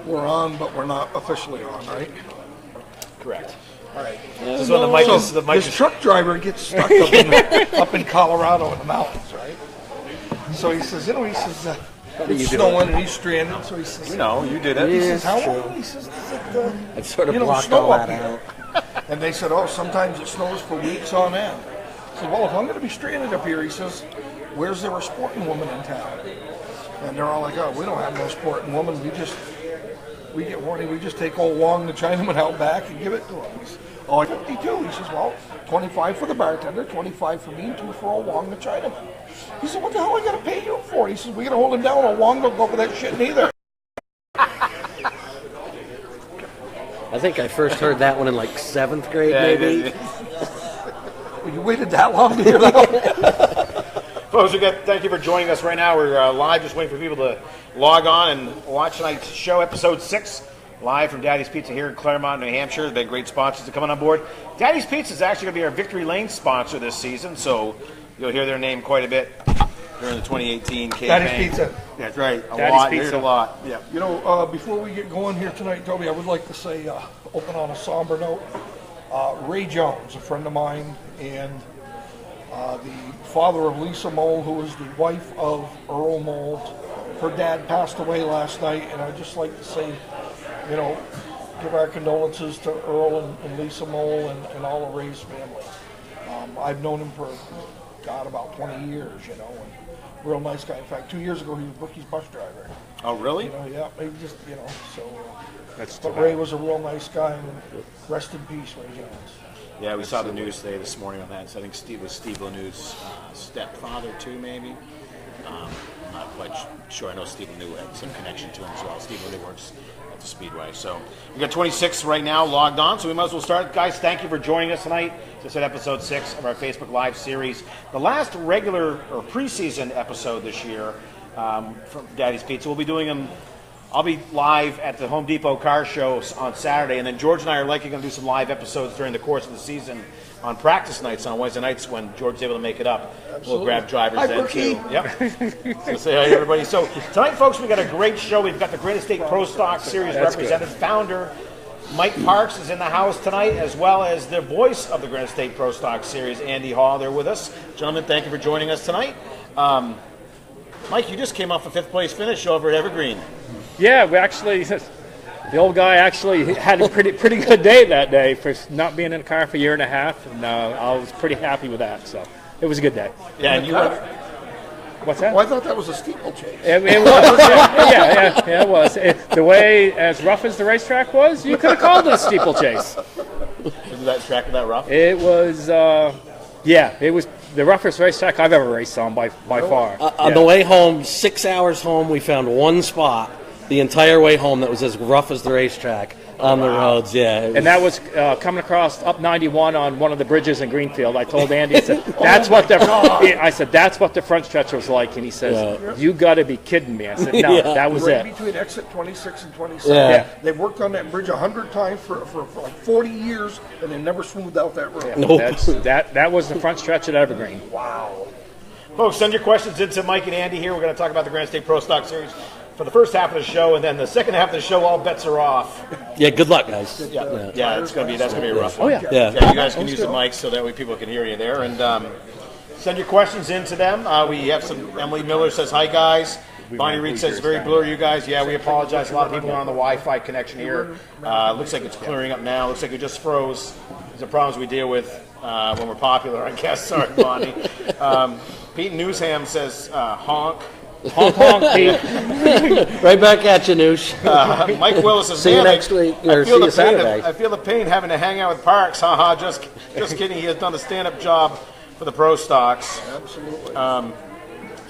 we're on, but we're not officially on, right? Correct. All right. This is when the mic is. This truck driver gets stuck up in Colorado in the mountains, right? So he says, it's snowing and he's stranded. So he says, you did it. He says, how long? He says, I've sort of blocked all that out. And they said, sometimes it snows for weeks on end. I said, well, if I'm going to be stranded up here, he says, where's there a sporting woman in town? And they're all like, we don't have no sporting woman. We get warning. We just take old Wong the Chinaman out back and give it to him. He says, 52. He says, well, 25 for the bartender, 25 for me, and 2 for old Wong the Chinaman. He said, what the hell I got to pay you for? He says, we got to hold him down. Old Wong don't go for that shit neither. I think I first heard that one in like 7th grade, maybe. Well, you waited that long to hear that one? Folks, thank you for joining us right now. We're live, just waiting for people to log on and watch tonight's show, episode 6, live from Daddy's Pizza here in Claremont, New Hampshire. They've been great sponsors to coming on board. Daddy's Pizza is actually going to be our Victory Lane sponsor this season, so you'll hear their name quite a bit during the 2018 campaign. Daddy's Pizza. That's right. Daddy's Pizza. You heard a lot. Yeah. Before we get going here tonight, Toby, I would like to say, open on a somber note, Ray Jones, a friend of mine, and the father of Lisa Mole, who was the wife of Earl Mole. Her dad passed away last night, and I'd just like to say, give our condolences to Earl and Lisa Mole and all of Ray's family. I've known him for, about 20 years, and real nice guy. In fact, 2 years ago, he was Bookie's bus driver. Oh, really? Yeah, he just, so. That's but Ray was a real nice guy, and rest in peace, Ray Jones. Yeah, we saw the news today, this morning on that. So I think Steve Lanew's stepfather, too, maybe. I'm not quite sure. I know Steve Lanew had some connection to him as well. Steve Lanew works at the Speedway. So we got 26 right now logged on, so we might as well start. Guys, thank you for joining us tonight. This is episode 6 of our Facebook Live series. The last regular or preseason episode this year from Daddy's Pizza. We'll be doing them. I'll be live at the Home Depot car show on Saturday, and then George and I are likely going to do some live episodes during the course of the season on practice nights on Wednesday nights when George is able to make it up. Absolutely. We'll grab drivers then, too. Yep. So say hi to everybody. So tonight, folks, we got a great show. We've got the Granite State Pro Stock Series represented. Founder Mike Parks is in the house tonight, as well as the voice of the Granite State Pro Stock Series, Andy Hall. They're with us. Gentlemen, thank you for joining us tonight. Mike, you just came off a 5th place finish over at Evergreen. Yeah, the old guy actually had a pretty good day that day for not being in the car for a year and a half, and I was pretty happy with that. So it was a good day. Yeah, and you were. What's that? Well, I thought that was a steeplechase. It was. Yeah, it was. The way as rough as the racetrack was, you could have called it a steeplechase. Was that track that rough? It was. It was the roughest racetrack I've ever raced on by far. On the way home, 6 hours home, we found one spot the entire way home that was as rough as the racetrack on the roads. Yeah, and that was coming across up 91 on one of the bridges in Greenfield. I told Andy, I said, that's what the front stretch was like, and he says, you got to be kidding me. I said, no, that was right it. Between exit 26 and 27. Yeah. They've worked on that bridge 100 times for like 40 years, and they never smoothed out that road. Yeah, nope. That was the front stretch at Evergreen. Wow. Folks, send your questions into Mike and Andy here. We're going to talk about the Granite State Pro Stock Series for the first half of the show, and then the second half of the show, all bets are off. Yeah, good luck, guys. Yeah, that's going to be a rough one. Oh, yeah. You guys can use the mics so that way people can hear you there. And send your questions in to them. We have some. Emily Miller says, hi, guys. Bonnie Reed says, very blurry, you guys. Yeah, we apologize. A lot of people are on the Wi-Fi connection here. Looks like it's clearing up now. Looks like it just froze. These are problems we deal with when we're popular, I guess. Sorry, Bonnie. Pete Newsham says, honk. Honk, honk, Pete. Right back at you, Noosh. Mike Willis says, see you next week, or see you Saturday. I feel the pain having to hang out with Parks. Haha, just kidding. He has done a stand-up job for the Pro Stocks. Absolutely.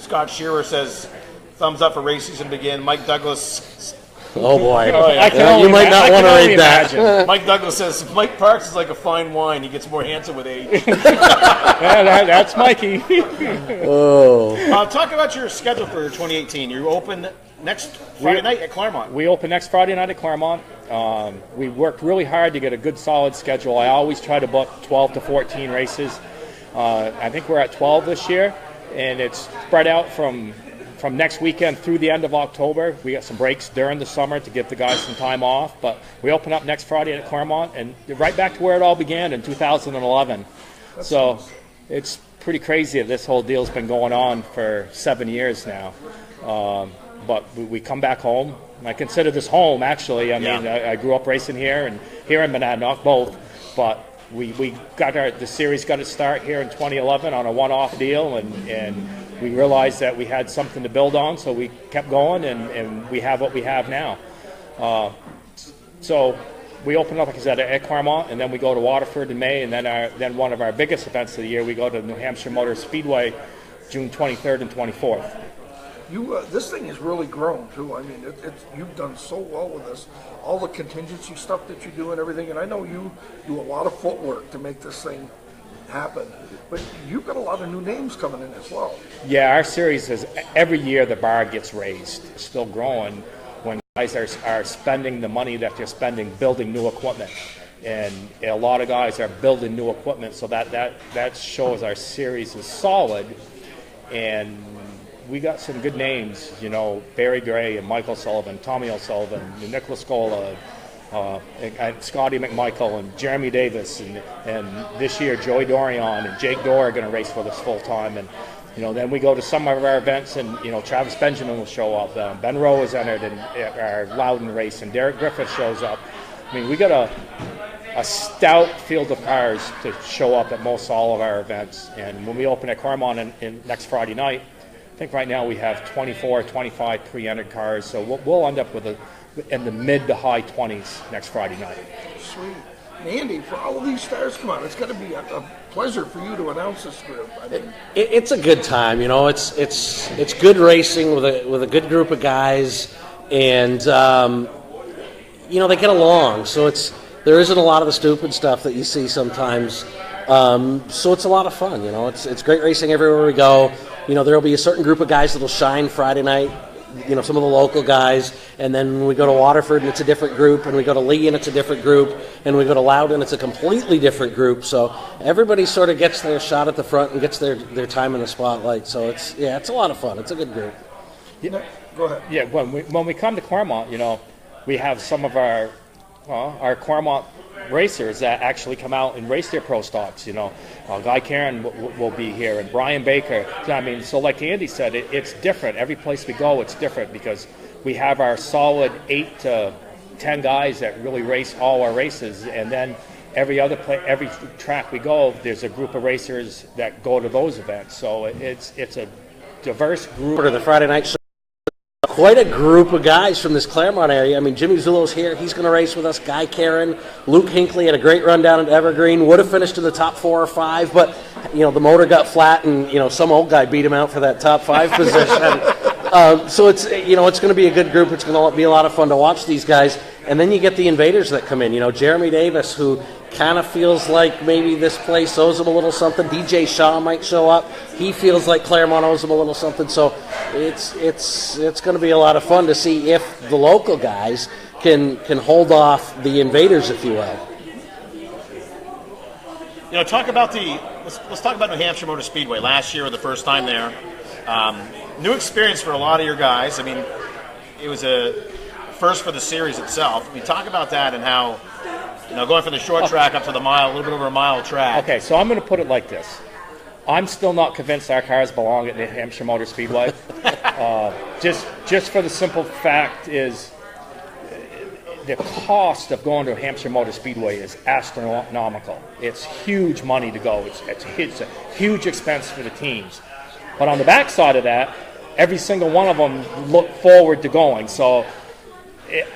Scott Shearer says, thumbs up for race season begin. Mike Douglas. Oh, boy. You might not want to read that. Mike Douglas says, Mike Parks is like a fine wine. He gets more handsome with age. That's Mikey. Oh. Talk about your schedule for 2018. You open next Friday night at Claremont. We open next Friday night at Claremont. We worked really hard to get a good, solid schedule. I always try to book 12 to 14 races. I think we're at 12 this year, and it's spread out from from next weekend through the end of October. We got some breaks during the summer to give the guys some time off, but we open up next Friday at Claremont, and right back to where it all began in 2011. So it's pretty crazy that this whole deal's been going on for 7 years now. But we come back home. And I consider this home, actually. I mean, I grew up racing here and here in Monadnock, both. But we got the series got its start here in 2011 on a one-off deal, and we realized that we had something to build on, so we kept going, and we have what we have now. So we open up, like I said, at Claremont, and then we go to Waterford in May, and then one of our biggest events of the year, we go to New Hampshire Motor Speedway, June 23rd and 24th. This thing has really grown too. I mean, you've done so well with this, all the contingency stuff that you do and everything. And I know you do a lot of footwork to make this thing happen. But you've got a lot of new names coming in as well. Yeah, our series is every year the bar gets raised, it's still growing when guys are spending the money that they're spending building new equipment. And a lot of guys are building new equipment, so that shows our series is solid. And we got some good names, you know, Barry Gray and Michael Sullivan, Tommy O'Sullivan, Nicholas Scola, and Scotty McMichael and Jeremy Davis, and this year Joey Dorian and Jake Dorr are going to race with us full time. And you know, then we go to some of our events, and you know, Travis Benjamin will show up. Ben Rowe is entered in our Loudon race, and Derek Griffith shows up. I mean, we got a stout field of cars to show up at most all of our events. And when we open at Claremont in next Friday night, I think right now we have 24, 25 pre-entered cars, so we'll end up in the mid to high 20s next Friday night. Sweet. And Andy, for all of these stars come on, it's got to be a pleasure for you to announce this group. I mean, it's a good time, you know. It's good racing with a good group of guys, and you know, they get along. So there isn't a lot of the stupid stuff that you see sometimes. So it's a lot of fun, you know. It's great racing everywhere we go. You know, there will be a certain group of guys that will shine Friday night, you know, some of the local guys, and then when we go to Waterford and it's a different group, and we go to Lee and it's a different group, and we go to Loudon, it's a completely different group. So everybody sort of gets their shot at the front and gets their time in the spotlight. So it's a lot of fun. It's a good group. Yeah, go ahead. Yeah, when we come to Claremont, you know, we have some of our Claremont racers that actually come out and race their pro stocks. You know, Guy Caron will be here, and Brian Baker. I mean, so like Andy said, it's different. Every place we go, it's different because we have our solid 8 to 10 guys that really race all our races, and then every track we go, there's a group of racers that go to those events. So it's a diverse group. For the Friday night show, quite a group of guys from this Claremont area. I mean, Jimmy Zullo's here. He's going to race with us. Guy Caron, Luke Hinckley had a great run down at Evergreen. Would have finished in the top 4 or 5, but you know, the motor got flat, and you know, some old guy beat him out for that top 5 position. So it's going to be a good group. It's going to be a lot of fun to watch these guys. And then you get the invaders that come in. You know, Jeremy Davis, who kind of feels like maybe this place owes him a little something. DJ Shaw might show up. He feels like Claremont owes him a little something. So it's going to be a lot of fun to see if the local guys can hold off the invaders, if you will. You know, let's talk about New Hampshire Motor Speedway. Last year, the first time there, new experience for a lot of your guys. I mean, it was a first for the series itself. I mean, talk about that and how, you know, going from the short track up to the mile, a little bit over a mile track. Okay, so I'm going to put it like this. I'm still not convinced our cars belong at New Hampshire Motor Speedway. Just for the simple fact is the cost of going to Hampshire Motor Speedway is astronomical. It's huge money to go. It's a huge expense for the teams. But on the backside of that, every single one of them look forward to going. So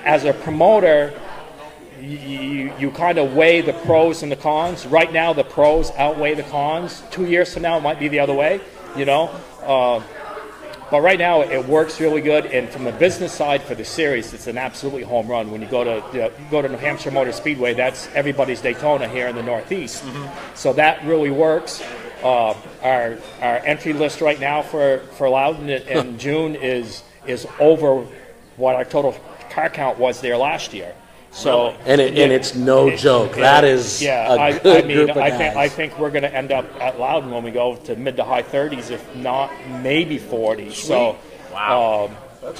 as a promoter, you kind of weigh the pros and the cons. Right now, the pros outweigh the cons. 2 years from now, it might be the other way, you know. But right now, it works really good. And from the business side for the series, it's an absolutely home run. When you go to New Hampshire Motor Speedway, that's everybody's Daytona here in the Northeast. Mm-hmm. So that really works. Our entry list right now for Loudon in June is over what our total car count was there last year. So and it's no joke. That is a good group of guys. I think we're going to end up at Loudon when we go to mid to high 30s, if not maybe 40s. Sweet. So Wow.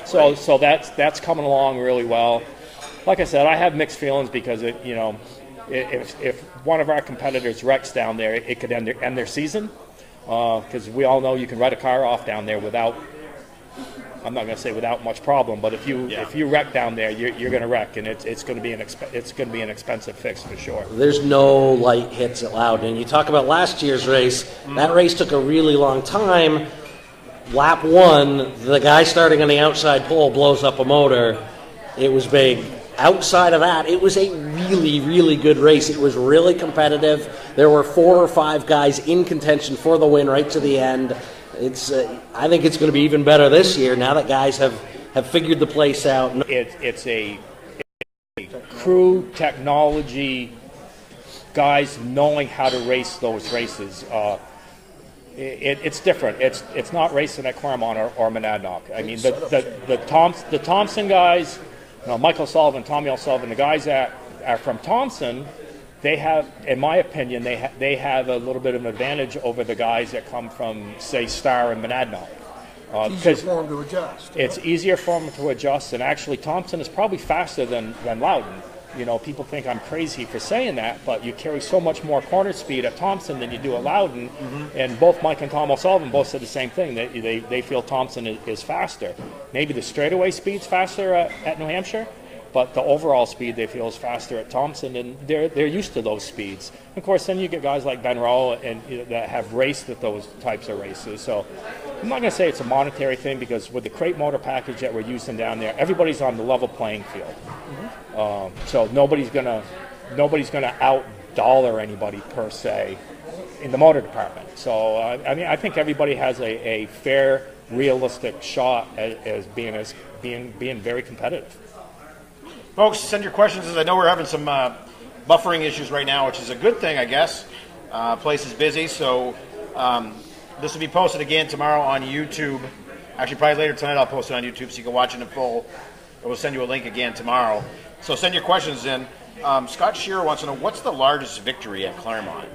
So that's coming along really well. Like I said, I have mixed feelings because if one of our competitors wrecks down there, it could end their season. Because we all know you can write a car off down there without. I'm not going to say without much problem, but if you wreck down there, you're going to wreck, and it's going to be an expensive fix for sure. There's no light hits at Loudon. And you talk about last year's race. That race took a really long time. Lap 1, the guy starting on the outside pole blows up a motor. It was big. Outside of that, it was a really, really good race. It was really competitive. There were 4 or 5 guys in contention for the win right to the end. I think it's going to be even better this year now that guys have figured the place out. It's a crew technology, guys knowing how to race those races. It's different. It's not racing at Claremont or Monadnock. I mean, the Thompson guys, Michael Sullivan, Tommy O'Sullivan, the guys that are from Thompson, they have, in my opinion, they have a little bit of an advantage over the guys that come from, say, Star and Monadnock. Easier for them to adjust. It's easier for them to adjust, and actually Thompson is probably faster than Loudon. People think I'm crazy for saying that, but you carry so much more corner speed at Thompson than you do at Loudon, and both Mike and Tom O'Sullivan both said the same thing. They feel Thompson is faster. Maybe the straightaway speed's faster at New Hampshire, but the overall speed they feel is faster at Thompson, and they're used to those speeds. Of course, then you get guys like Ben Rowe and that have raced at those types of races. So I'm not going to say it's a monetary thing, because with the crate motor package that we're using down there, everybody's on the level playing field. So nobody's gonna out dollar anybody per se in the motor department. So I think everybody has a fair, realistic shot as being very competitive. Folks, send your questions, as I know we're having some buffering issues right now, which is a good thing, I guess. Place is busy, so this will be posted again tomorrow on YouTube. Actually, probably later tonight I'll post it on YouTube so you can watch it in full. We'll send you a link again tomorrow. So send your questions in. Scott Shearer wants to know, what's the largest victory at Claremont,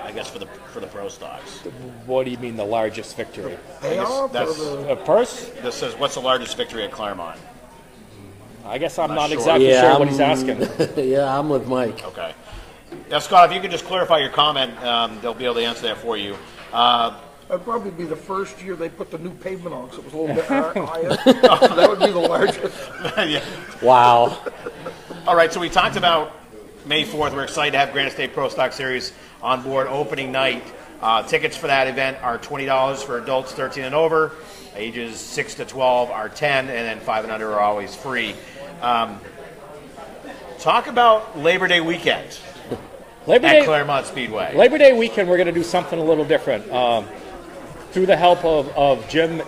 I guess, for the pro stocks? What do you mean the largest victory? That's A purse? This says, what's the largest victory at Claremont? I guess I'm not exactly sure what he's asking. Yeah, I'm with Mike. Okay. Now, Scott, if you could just clarify your comment, they'll be able to answer that for you. That'd probably be the first year they put the new pavement on, so it was a little bit higher. That would be the largest. Yeah. Wow. All right, so we talked about May 4th. We're excited to have Granite State Pro Stock Series on board opening night. Tickets for that event are $20 for adults 13 and over. Ages 6 to 12 are 10, and then 5 and under are always free. Talk about Labor Day weekend at Claremont Speedway. Labor Day weekend, we're going to do something a little different. Through the help of Jim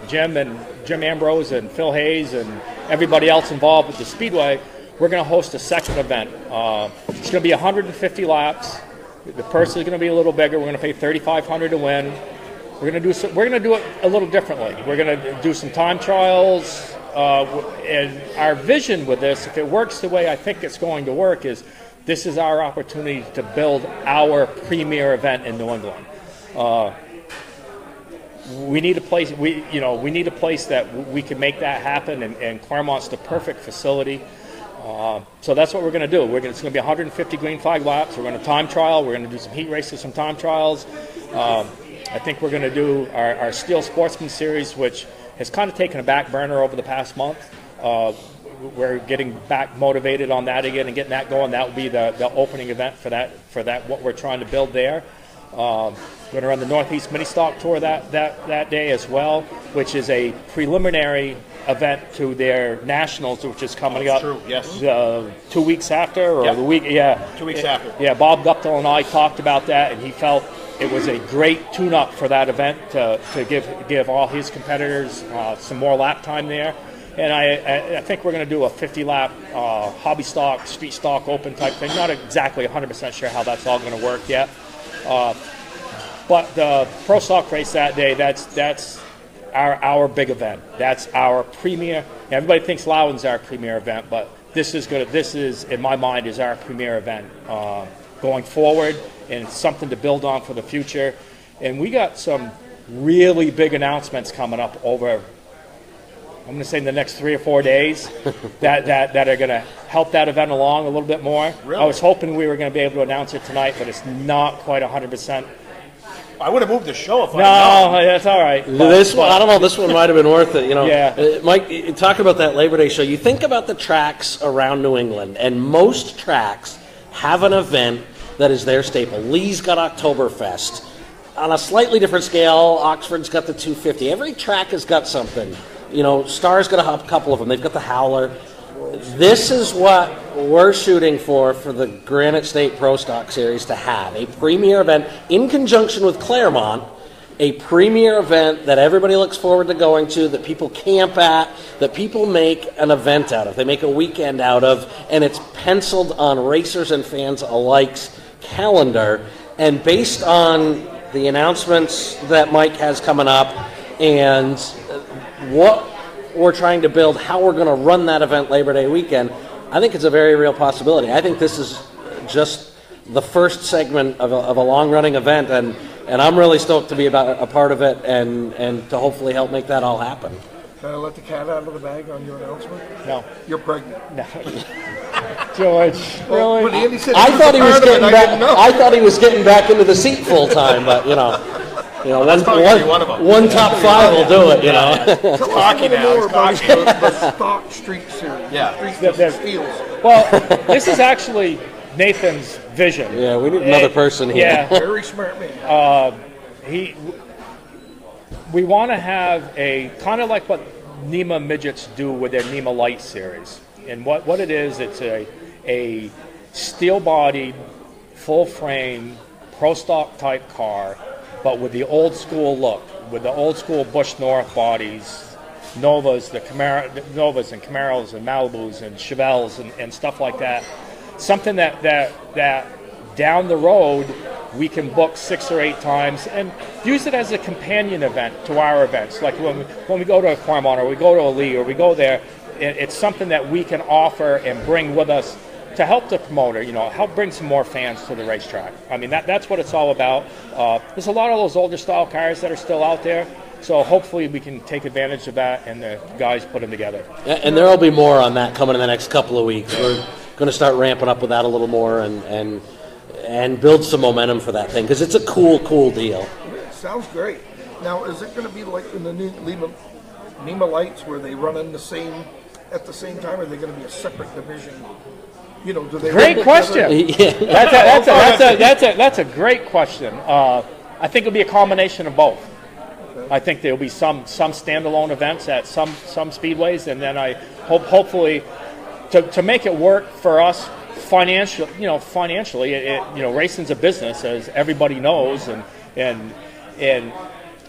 Ambrose and Phil Hayes and everybody else involved with the Speedway, we're going to host a second event. It's going to be 150 laps. The purse is going to be a little bigger. We're going to pay $3,500 to win. We're going to do it a little differently. We're going to do some time trials. And our vision with this, if it works the way I think it's going to work, is this is our opportunity to build our premier event in New England. We need a place. We need a place that we can make that happen, and Claremont's the perfect facility. So that's what we're going to do. It's going to be 150 green flag laps. We're going to time trial. We're going to do some heat races, some time trials. I think we're going to do our Steel Sportsman Series, which has kind of taken a back burner over the past month. We're getting back motivated on that again and getting that going. That will be the opening event for that what we're trying to build there. We're going to run the Northeast Mini Stock Tour that day as well, which is a preliminary event to their Nationals, which is coming up. True, yes. 2 weeks after, or Yep. the week, yeah. 2 weeks after. Yeah, Bob Guptill and I talked about that, and he felt it was a great tune-up for that event to give all his competitors some more lap time there. And I think we're going to do a 50-lap hobby stock, street stock, open type thing. Not exactly 100% sure how that's all going to work yet. But the pro stock race that day, that's our big event. That's our premier. Everybody thinks Loudon's our premier event, but this is in my mind is our premier event going forward, and it's something to build on for the future. And we got some really big announcements coming up over I'm going to say in the next 3 or 4 days that are going to help that event along a little bit more. Really? I was hoping we were going to be able to announce it tonight, but it's not quite 100%. I would have moved the show if I No, known. that's all right. This one, I don't know. This one might have been worth it. Yeah. Mike, talk about that Labor Day show. You think about the tracks around New England, and most tracks have an event that is their staple. Lee's got Oktoberfest. On a slightly different scale, Oxford's got the 250. Every track has got something. Star's got a couple of them. They've got the Howler. This is what we're shooting for the Granite State Pro Stock Series to have a premier event in conjunction with Claremont, a premier event that everybody looks forward to going to, that people camp at, that people make an event out of. They make a weekend out of, and it's penciled on racers and fans alike's calendar. And based on the announcements that Mike has coming up and what we're trying to build, how we're going to run that event Labor Day weekend, I think it's a very real possibility. I think this is just the first segment of a long-running event, and I'm really stoked to be a part of it and to hopefully help make that all happen. Can I let the cat out of the bag on your announcement? No. You're pregnant. No. George, Well, really? when Andy said I thought he was part of it, getting I back. didn't know. I thought he was getting back into the seat full time, but probably gonna be one of them. one top five will do it. Tell us a cocky little now, more he's about cocky. the Stock Street Series. Yeah. Street The- Steels. Well, this is actually Nathan's vision. Yeah, we need another person here. Yeah. Very smart man. We want to have a kind of like what NEMA midgets do with their NEMA Light series. And what it is, it's a steel-bodied, full-frame, pro stock type car, but with the old school look, with the old school Bush North bodies, Novas, Novas and Camaros and Malibus and Chevelles and stuff like that. Something that down the road we can book 6 or 8 times and use it as a companion event to our events. Like when we go to a Claremont or we go to a Lee or we go there, it's something that we can offer and bring with us to help the promoter, help bring some more fans to the racetrack. I mean, that's what it's all about. There's a lot of those older style cars that are still out there, so hopefully we can take advantage of that and the guys put them together. And there will be more on that coming in the next couple of weeks. We're going to start ramping up with that a little more and build some momentum for that thing because it's a cool deal. Sounds great. Now, is it going to be like in the new NEMA Lights where they run in at the same time, or are they going to be a separate division? Do they Great run question. together? That's a great question. I think it'll be a combination of both. I think there'll be some standalone events at some speedways, and then I hopefully to make it work for us financially. Racing's a business, as everybody knows, and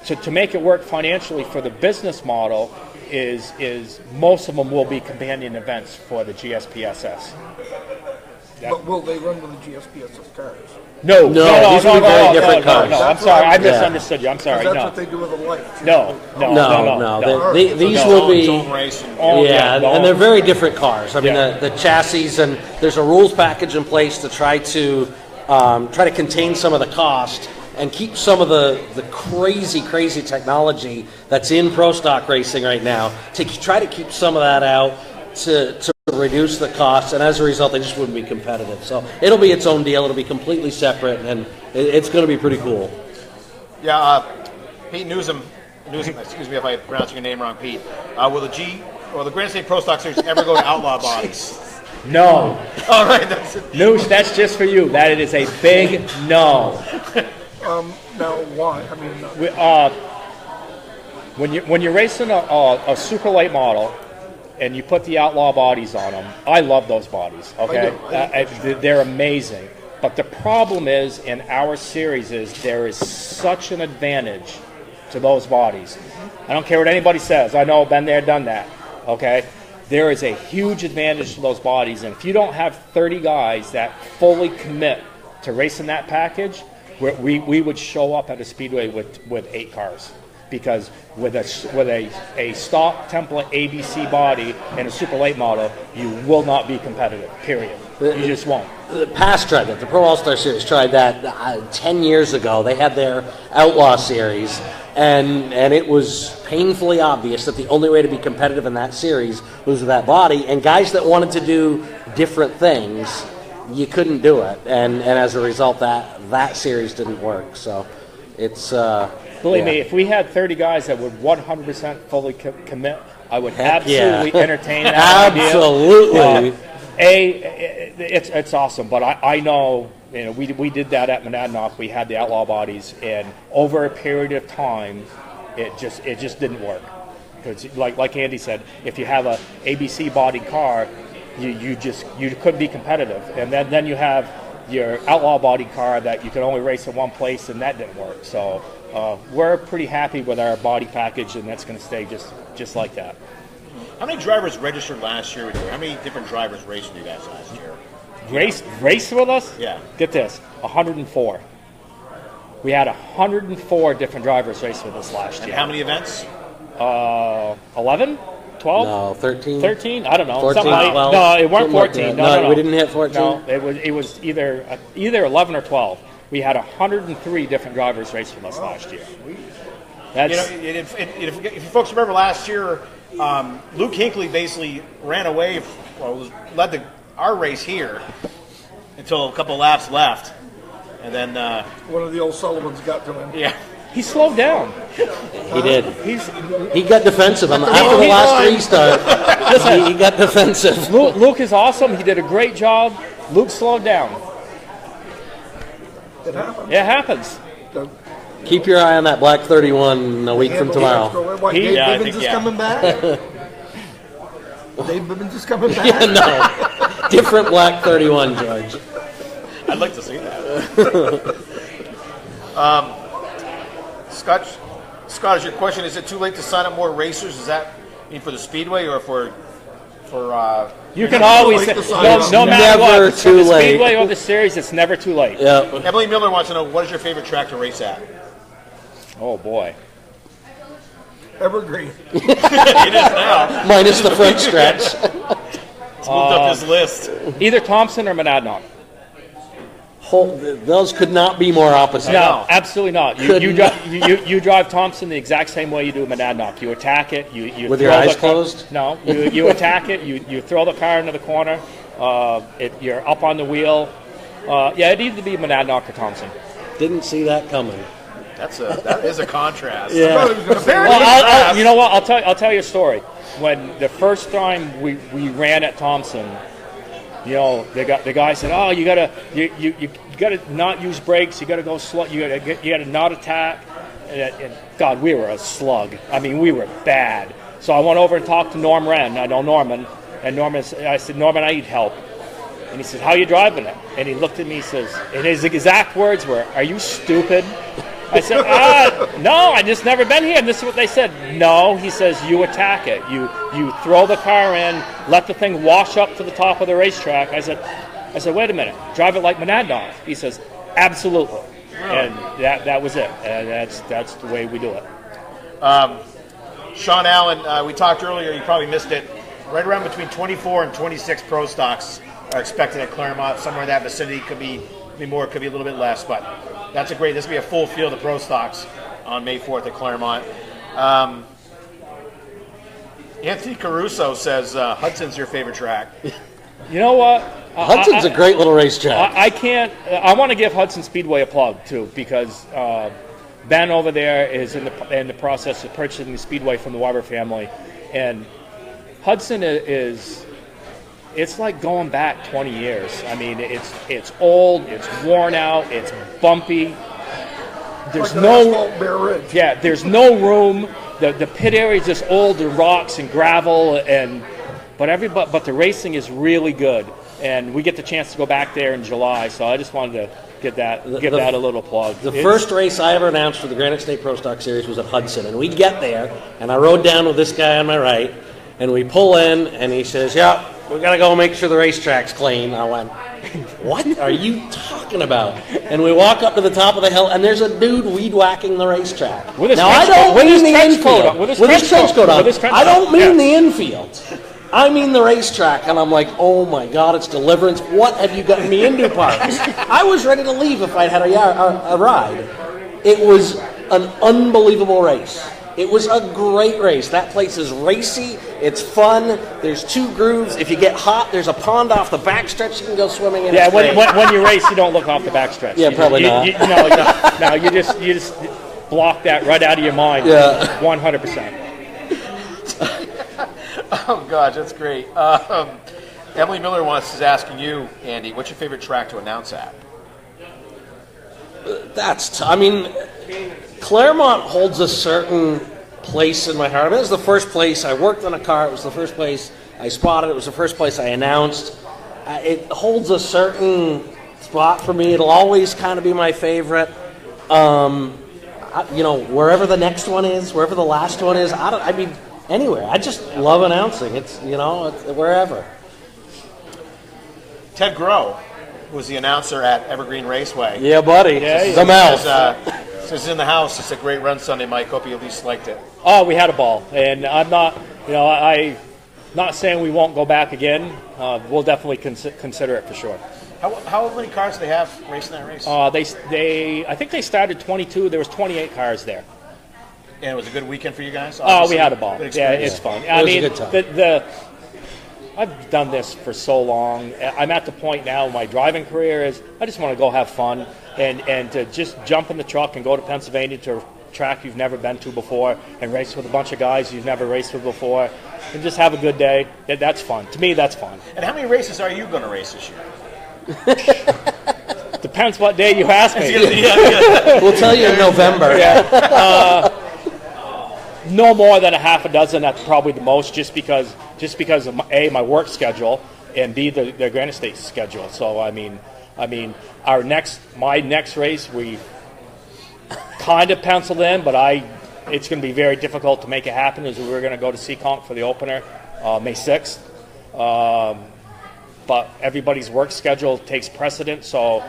to make it work financially for the business model is most of them will be companion events for the GSPSS. But will they run with the GSPSS cars? No, these will be very different cars. No, I'm sorry, I misunderstood you. I'm sorry. That's No, what they do with the lights. no. These So will its be. own race and And they're very different cars. I mean, Yeah. the chassis, and there's a rules package in place to try to contain some of the cost and keep some of the crazy technology that's in pro stock racing right now, to try to keep some of that out to reduce the costs, and as a result, they just wouldn't be competitive. So it'll be its own deal. It'll be completely separate, and it's going to be pretty cool. Yeah, Pete Newsom, excuse me if I'm pronouncing your name wrong, Pete. Will the Granite State Pro Stock Series ever go to outlaw bodies? No. All right, that's it. Noosh, that's just for you. That is a big no. Now, why? I mean, When you're racing a super light model and you put the outlaw bodies on them, I love those bodies. Okay, they're amazing. But the problem is in our series is there is such an advantage to those bodies. I don't care what anybody says. I know, been there, done that. Okay, there is a huge advantage to those bodies, and if you don't have 30 guys that fully commit to racing that package, we would show up at a speedway with 8 cars. because with a stock template ABC body and a super late model, you will not be competitive. Period. You just won't. The past tried that. The Pro All-Star Series tried that 10 years ago. They had their Outlaw Series, and it was painfully obvious that the only way to be competitive in that series was with that body. And guys that wanted to do different things, you couldn't do it. And as a result, that series didn't work. So it's... Believe me, if we had 30 guys that would 100% fully commit, I would absolutely entertain that idea. Absolutely. It's awesome, but I know, we did that at Monadnock. We had the outlaw bodies, and over a period of time, it just didn't work. Because like Andy said, if you have a ABC body car, you couldn't be competitive, and then you have your outlaw body car that you can only race in one place, and that didn't work. So we're pretty happy with our body package, and that's going to stay just like that. How many drivers registered last year with you? How many different drivers raced with you guys last year? Race with us? Yeah. Get this, 104. We had 104 different drivers race with us last year. And how many events? 11? 12? No, 13. 13? I don't know. 14, Something 12. No, it weren't 14. No. We didn't hit 14. No, it was either 11 or 12. We had 103 different drivers race with us last year. That's, if you folks remember last year, Luke Hinckley basically ran away, led our race here until a couple laps left, and then One of the old Sullivans got to him. yeah. he slowed down. He did. He got defensive after the last restart. He got defensive. Luke is awesome. He did a great job. Luke slowed down. It happened. It happens. Keep your eye on that black 31 a week from tomorrow. Dave I Bibbins think, is yeah. coming back? Dave Bibbins is coming back? Yeah, no. Different black 31, George. I'd like to see that. Scott, is your question, is it too late to sign up more racers? Is that for the Speedway or for You can always say, no matter Never what, too for the late. Speedway or the series, it's never too late. Yeah. Emily Miller wants to know, what is your favorite track to race at? Oh boy. Evergreen. It is now. Minus the front stretch. It's moved up his list. Either Thompson or Monadnock. Those could not be more opposite. No, absolutely not. Could You drive Thompson the exact same way you do Monadnock. You attack it. You With throw your eyes the car- closed? No, you attack it. You throw the car into the corner. You're up on the wheel. It needs to be Monadnock or Thompson. Didn't see that coming. That is a contrast. Yeah. Well, you know what? I'll tell you a story. When the first time we ran at Thompson, the guy said, "Oh, you gotta not use brakes. You gotta go slow. You gotta not attack." And God, we were a slug. I mean, we were bad. So I went over and talked to Norm Wren. I know Norman, and I said, "Norman, I need help." And he said, "How you driving it?" And he looked at me. He says, and his exact words were, "Are you stupid?" I said, "No, I just never been here." And this is what they said. No, he says, "You attack it. You throw the car in, let the thing wash up to the top of the racetrack." I said, "Wait a minute, drive it like Monadnock." He says, "Absolutely." And that was it. And that's the way we do it. Sean Allen, we talked earlier, you probably missed it, right around between 24 and 26 pro stocks are expected at Claremont. Somewhere in that vicinity, could be more, could be a little bit less, but this will be a full field of pro stocks on May 4th at Claremont. Anthony Caruso says Hudson's your favorite track. You know what? Hudson's a great little racetrack. I want to give Hudson Speedway a plug too, because Ben over there is in the process of purchasing the Speedway from the Weber family, and Hudson it's like going back 20 years. I mean, it's old, it's worn out, it's bumpy. There's there's no room. The pit area is just old and rocks and gravel, but the racing is really good. And we get the chance to go back there in July, so I just wanted to give that a little plug. The first race I ever announced for the Granite State Pro Stock Series was at Hudson, and we get there, and I rode down with this guy on my right, and we pull in, and he says, "Yeah, we got to go make sure the racetrack's clean." I went, what are you talking about? And we walk up to the top of the hill, and there's a dude weed whacking the racetrack. With his Now, I trench coat- don't with his mean the trench infield. coat on, with his With his trench trench coat, coat on. with his trench I don't coat, mean yeah. the infield. I mean the racetrack, and I'm like, oh my God, it's Deliverance. What have you gotten me into, Parks? I was ready to leave if I'd had a ride. It was an unbelievable race. It was a great race. That place is racy. It's fun. There's 2 grooves. If you get hot, there's a pond off the backstretch you can go swimming in. Yeah, It's great. when you race, you don't look off the backstretch. Yeah, probably not. No, you just block that right out of your mind. Yeah. 100%. Oh, gosh, that's great. Emily Miller is asking you, Andy, what's your favorite track to announce at? I mean, Claremont holds a certain place in my heart. I mean, it was the first place I worked on a car. It was the first place I spotted. It was the first place I announced. It holds a certain spot for me. It'll always kind of be my favorite. Wherever the next one is, wherever the last one is, anywhere. I just love announcing. It's wherever. Ted Groh was the announcer at Evergreen Raceway. Yeah, buddy. Yeah, the mouth. Says in the house, it's a great run Sunday, Mike. Hope you at least liked it. Oh, we had a ball, and I'm not, I'm not saying we won't go back again. We'll definitely consider it for sure. How many cars do they have racing that race? I think they started 22. There was 28 cars there. And it was a good weekend for you guys? Oh, we had a ball. Good Yeah, experience. it's fun. It was a good time. I've done this for so long. I'm at the point now in my driving career is I just want to go have fun and to just jump in the truck and go to Pennsylvania to a track you've never been to before and race with a bunch of guys you've never raced with before and just have a good day. That's fun. To me, that's fun. And how many races are you going to race this year? Depends what day you ask me. We'll tell you in November. No more than a half a dozen. That's probably the most, just because of A, my work schedule, and B, the Granite State schedule. So I mean, my next race we kind of penciled in, but it's going to be very difficult to make it happen. Is we're going to go to Seekonk for the opener, May 6th. But everybody's work schedule takes precedence, so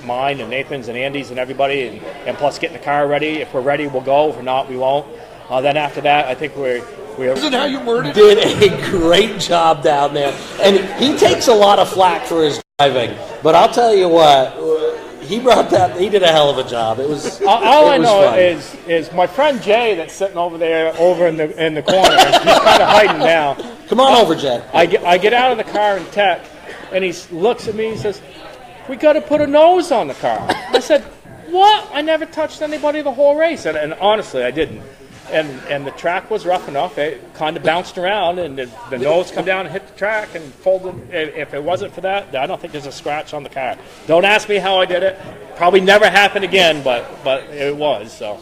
mine and Nathan's and Andy's and everybody, and plus getting the car ready. If we're ready, we'll go. If we're not, we won't. Then after that, I think we Isn't how you worded it? Did a great job down there. And he takes a lot of flack for his driving. But I'll tell you what, he did a hell of a job. It was all it I was know fun. is my friend Jay that's sitting over in the corner. He's kind of hiding now. Come on over, Jay. I get out of the car in tech, and he looks at me and says, "We got to put a nose on the car." I said, "What? I never touched anybody the whole race," and honestly, I didn't. And the track was rough enough. It kind of bounced around, and the nose come down and hit the track and folded. If it wasn't for that, I don't think there's a scratch on the car. Don't ask me how I did it. Probably never happen again, but it was. So.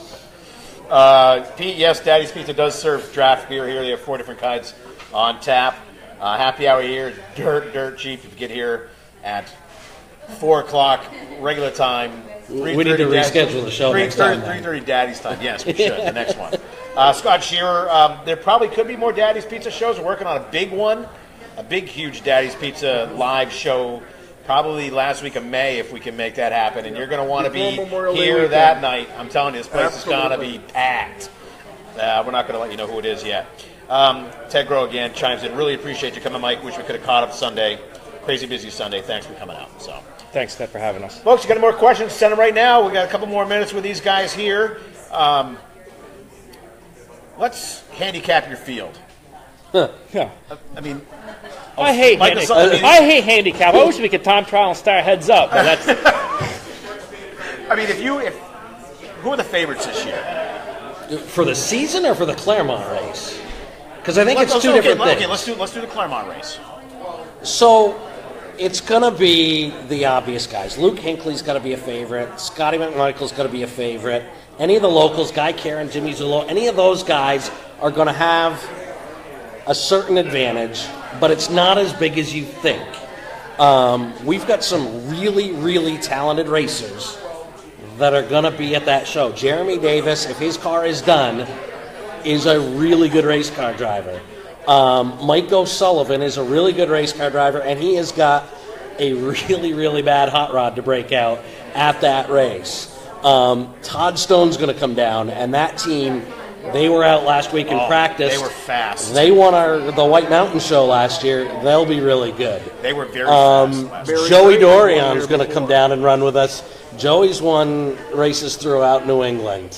Pete, yes, Daddy's Pizza does serve draft beer here. They have 4 different kinds on tap. Happy hour here, dirt cheap. If you get here at 4 o'clock regular time. We need to reschedule the show next time. 3:30 Daddy's time. Yes, we should. The next one. Scott Shearer, there probably could be more Daddy's Pizza shows. We're working on a big one, a big, huge Daddy's Pizza live show, probably last week of May if we can make that happen. And you're going to want to be here that night. I'm telling you, this place is going to be packed. We're not going to let you know who it is yet. Ted Groh again chimes in. Really appreciate you coming, Mike. Wish we could have caught up Sunday. Crazy busy Sunday. Thanks for coming out. So. Thanks, Ted, for having us. Folks, you got any more questions? Send them right now. We got a couple more minutes with these guys here. Let's handicap your field. Yeah. I mean, I hate handicap. I wish we could time trial and start heads up, but that's. I mean, who are the favorites this year? For the season or for the Claremont race? Because I think it's two different things. Okay, let's do the Claremont race. So it's going to be the obvious guys. Luke Hinckley's got to be a favorite. Scotty McMichael's got to be a favorite. Any of the locals, Guy Karen, Jimmy Zullo, any of those guys are going to have a certain advantage, but it's not as big as you think. We've got some really, really talented racers that are going to be at that show. Jeremy Davis, if his car is done, is a really good race car driver. Mike O'Sullivan is a really good race car driver, and he has got a really, really bad hot rod to break out at that race. Todd Stone's going to come down, and that team, they were out last week in practice. They were fast. They won the White Mountain Show last year. They'll be really good. They were very fast last year. Joey Dorion's going to come down and run with us. Joey's won races throughout New England.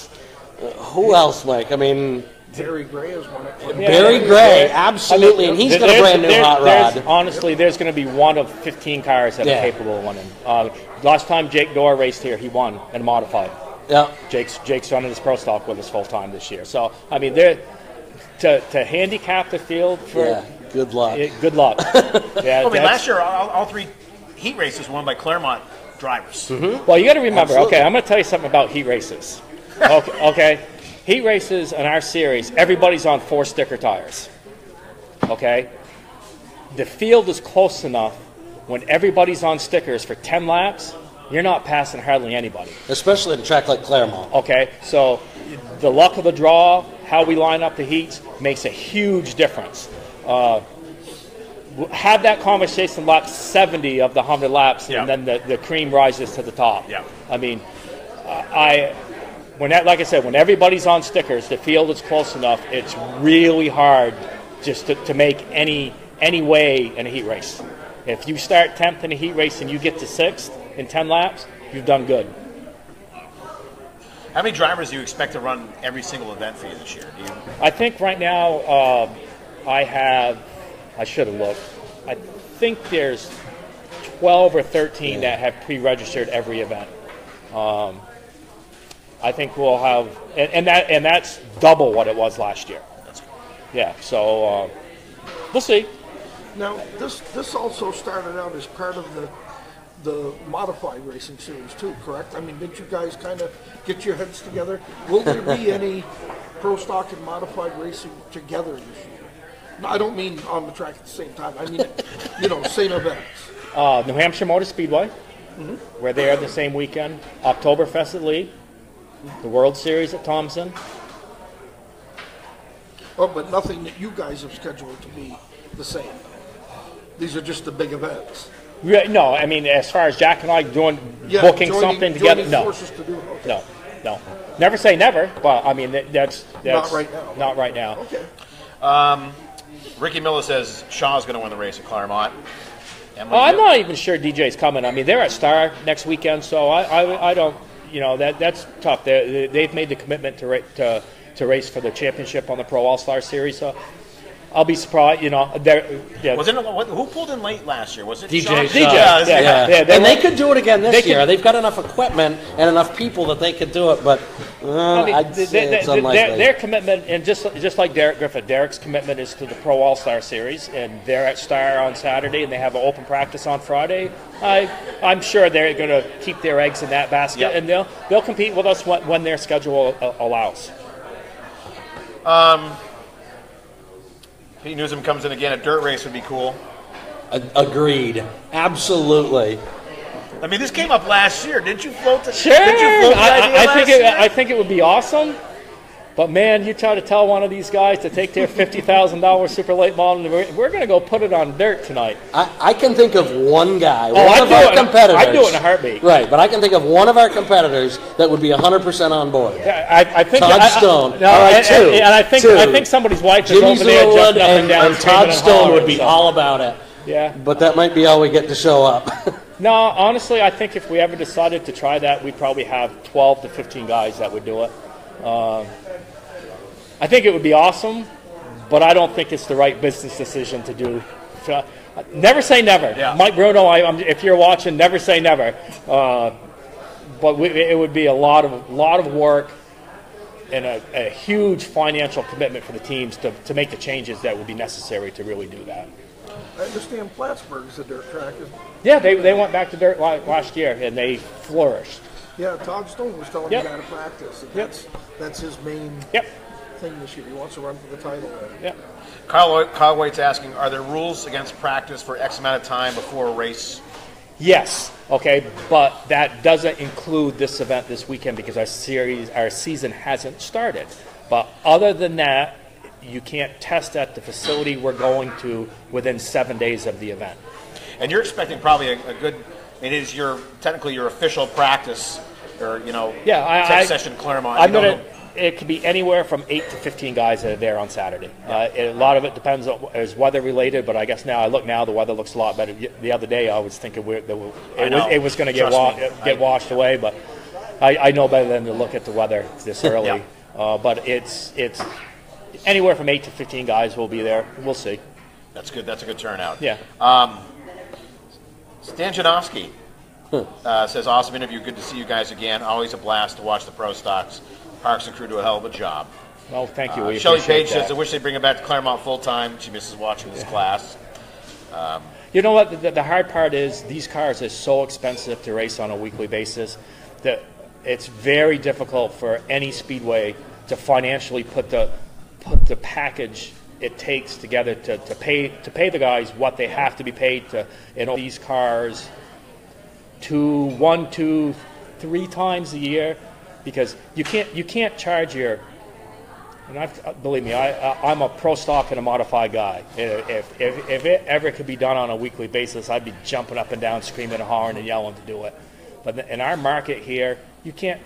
Who else, Mike? I mean, Barry Gray has won it. Barry Gray, absolutely, and he's got a brand new hot rod. Honestly, there's going to be one of 15 cars that are capable of winning. Last time Jake Dorr raced here, he won and modified. Yeah, Jake's running his pro stock with us full time this year. So I mean, to handicap the field for good luck. Good luck. Last year all 3 heat races were won by Claremont drivers. Mm-hmm. Well, you got to remember. Absolutely. Okay, I'm going to tell you something about heat races. Okay. Heat races in our series, everybody's on 4 sticker tires. Okay? The field is close enough when everybody's on stickers for 10 laps, you're not passing hardly anybody. Especially at a track like Claremont. Okay? So the luck of the draw, how we line up the heats, makes a huge difference. Had that conversation lap 70 of the 100 laps, and then the cream rises to the top. Yeah. I mean, like I said, when everybody's on stickers, the field is close enough. It's really hard just to make any way in a heat race. If you start 10th in a heat race and you get to 6th in 10 laps, you've done good. How many drivers do you expect to run every single event for you this year? I think right now I should have looked. I think there's 12 or 13 that have pre-registered every event. I think we'll have, and that's double what it was last year. Yeah, so we'll see. Now, this also started out as part of the modified racing series too, correct? I mean, didn't you guys kind of get your heads together? Will there be any pro stock and modified racing together this year? No, I don't mean on the track at the same time. I mean, same events. New Hampshire Motor Speedway, we're there the same weekend. Oktoberfest at Lee. The World Series at Thompson. Oh, but nothing that you guys have scheduled to be the same. These are just the big events. No, I mean, as far as Jack and I booking something together, no. No. Never say never, but I mean, that's not right now. Not right now. Okay. Ricky Miller says Shaw's going to win the race at Claremont. I'm not even sure DJ's coming. I mean, they're at Star next weekend, so I don't. That's tough. They've made the commitment to race for the championship on the Pro All-Star Series. So I'll be surprised. Who pulled in late last year? Was it DJ? DJ. Yeah. And they could do it again this year. They've got enough equipment and enough people that they could do it, but I'd say it's unlikely. Their commitment, and just like Derek Griffith, Derek's commitment is to the Pro All-Star Series, and they're at Star on Saturday, and they have an open practice on Friday. I'm sure they're going to keep their eggs in that basket, and they'll compete with us when their schedule allows. Pete Newsom comes in again. A dirt race would be cool. Agreed. Absolutely. I mean, this came up last year. Didn't you float the? Sure. Did you float the idea last year? I think it would be awesome. But man, you try to tell one of these guys to take their $50,000 super late model, and we're going to go put it on dirt tonight. I can think of one guy, one of our competitors. I'd do it in a heartbeat. Right, but I can think of one of our competitors that would be 100% on board. I think Todd Stone. All right, two. And I think somebody's wife is over there jumping up and down. And Todd Stone would be all about it. Yeah. But that might be all we get to show up. No, honestly, I think if we ever decided to try that, we'd probably have 12 to 15 guys that would do it. I think it would be awesome, but I don't think it's the right business decision to do. Never say never. Yeah. Mike Bruno, if you're watching, never say never. But it would be a lot of work and a huge financial commitment for the teams to make the changes that would be necessary to really do that. I understand Plattsburgh is a dirt track, isn't it? Yeah, they went back to dirt last year, and they flourished. Yeah, Todd Stone was telling me that at practice. That's his main thing this year. He wants to run for the title. Yep. Kyle White's asking, are there rules against practice for X amount of time before a race? Yes. Okay, but that doesn't include this event this weekend because our season hasn't started. But other than that, you can't test at the facility we're going to within 7 days of the event. And you're expecting probably a good. I mean, it is technically your official practice, or tech session Claremont. It could be anywhere from 8 to 15 guys that are there on Saturday. A lot of it depends on is weather related, but I guess now the weather looks a lot better. The other day I was thinking it was going to get washed away, but I know better than to look at the weather this early. But it's anywhere from 8 to 15 guys will be there. We'll see. That's good. That's a good turnout. Yeah. Stan Janowski says, awesome interview. Good to see you guys again. Always a blast to watch the pro stocks. Parks and crew do a hell of a job. Well, thank you. Shelley Page says, I wish they'd bring him back to Claremont full time. She misses watching this class. You know what? The hard part is these cars are so expensive to race on a weekly basis that it's very difficult for any speedway to financially put the package it takes together to pay the guys what they have to be paid in all these cars 1, 2, 3 times a year, because you can't charge your. And believe me, I'm a pro stock and a modified guy. If it ever could be done on a weekly basis, I'd be jumping up and down, screaming and hollering and yelling to do it. But in our market here, you can't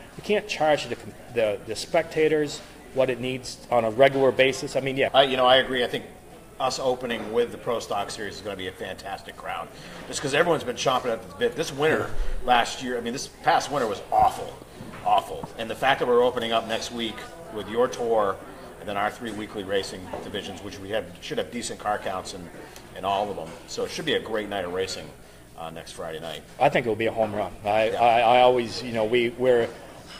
charge the spectators what it needs on a regular basis. I mean, yeah. I agree. I think us opening with the Pro Stock Series is going to be a fantastic crowd. Just because everyone's been chomping at the bit. This winter, this past winter was awful. And the fact that we're opening up next week with your tour and then our 3 weekly racing divisions, which should have decent car counts in all of them. So it should be a great night of racing next Friday night. I think it will be a home run. I always, it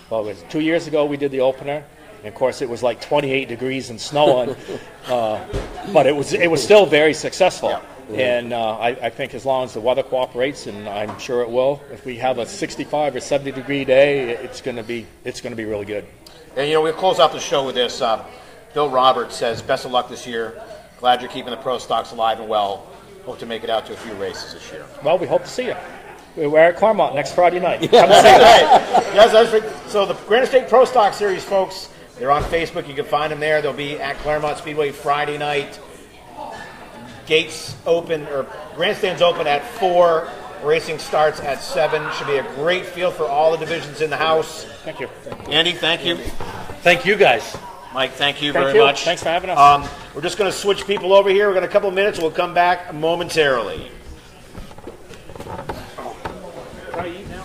was 2 years ago we did the opener. And of course, it was like 28 degrees and snowing, but it was still very successful. Yeah. And I think as long as the weather cooperates, and I'm sure it will, if we have a 65 or 70 degree day, it's going to be really good. And we'll close out the show with this. Bill Roberts says, "Best of luck this year. Glad you're keeping the pro stocks alive and well. Hope to make it out to a few races this year." Well, we hope to see you. We're at Claremont next Friday night. Come see us. So the Granite State Pro Stock Series, folks. They're on Facebook. You can find them there. They'll be at Claremont Speedway Friday night. Gates open, or grandstands open at 4. Racing starts at 7. Should be a great field for all the divisions in the house. Thank you. Andy, thank you. Thank you, guys. Mike, thank you very much. Thanks for having us. We're just going to switch people over here. We're going to a couple of minutes. We'll come back momentarily. Can I eat now?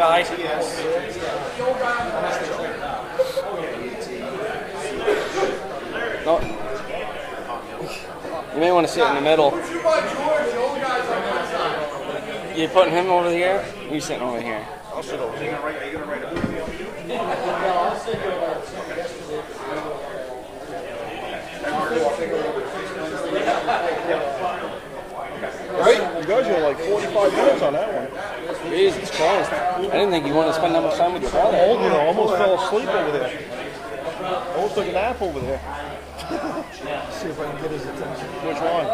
guys. No. You may want to sit in the middle. You putting him over here? You sitting over here? I'll sit over here. Are you going to write a movie? think you want to spend that much time with your brother. Almost fell asleep over there. Almost took a nap over there. See if I can get his attention. Which one?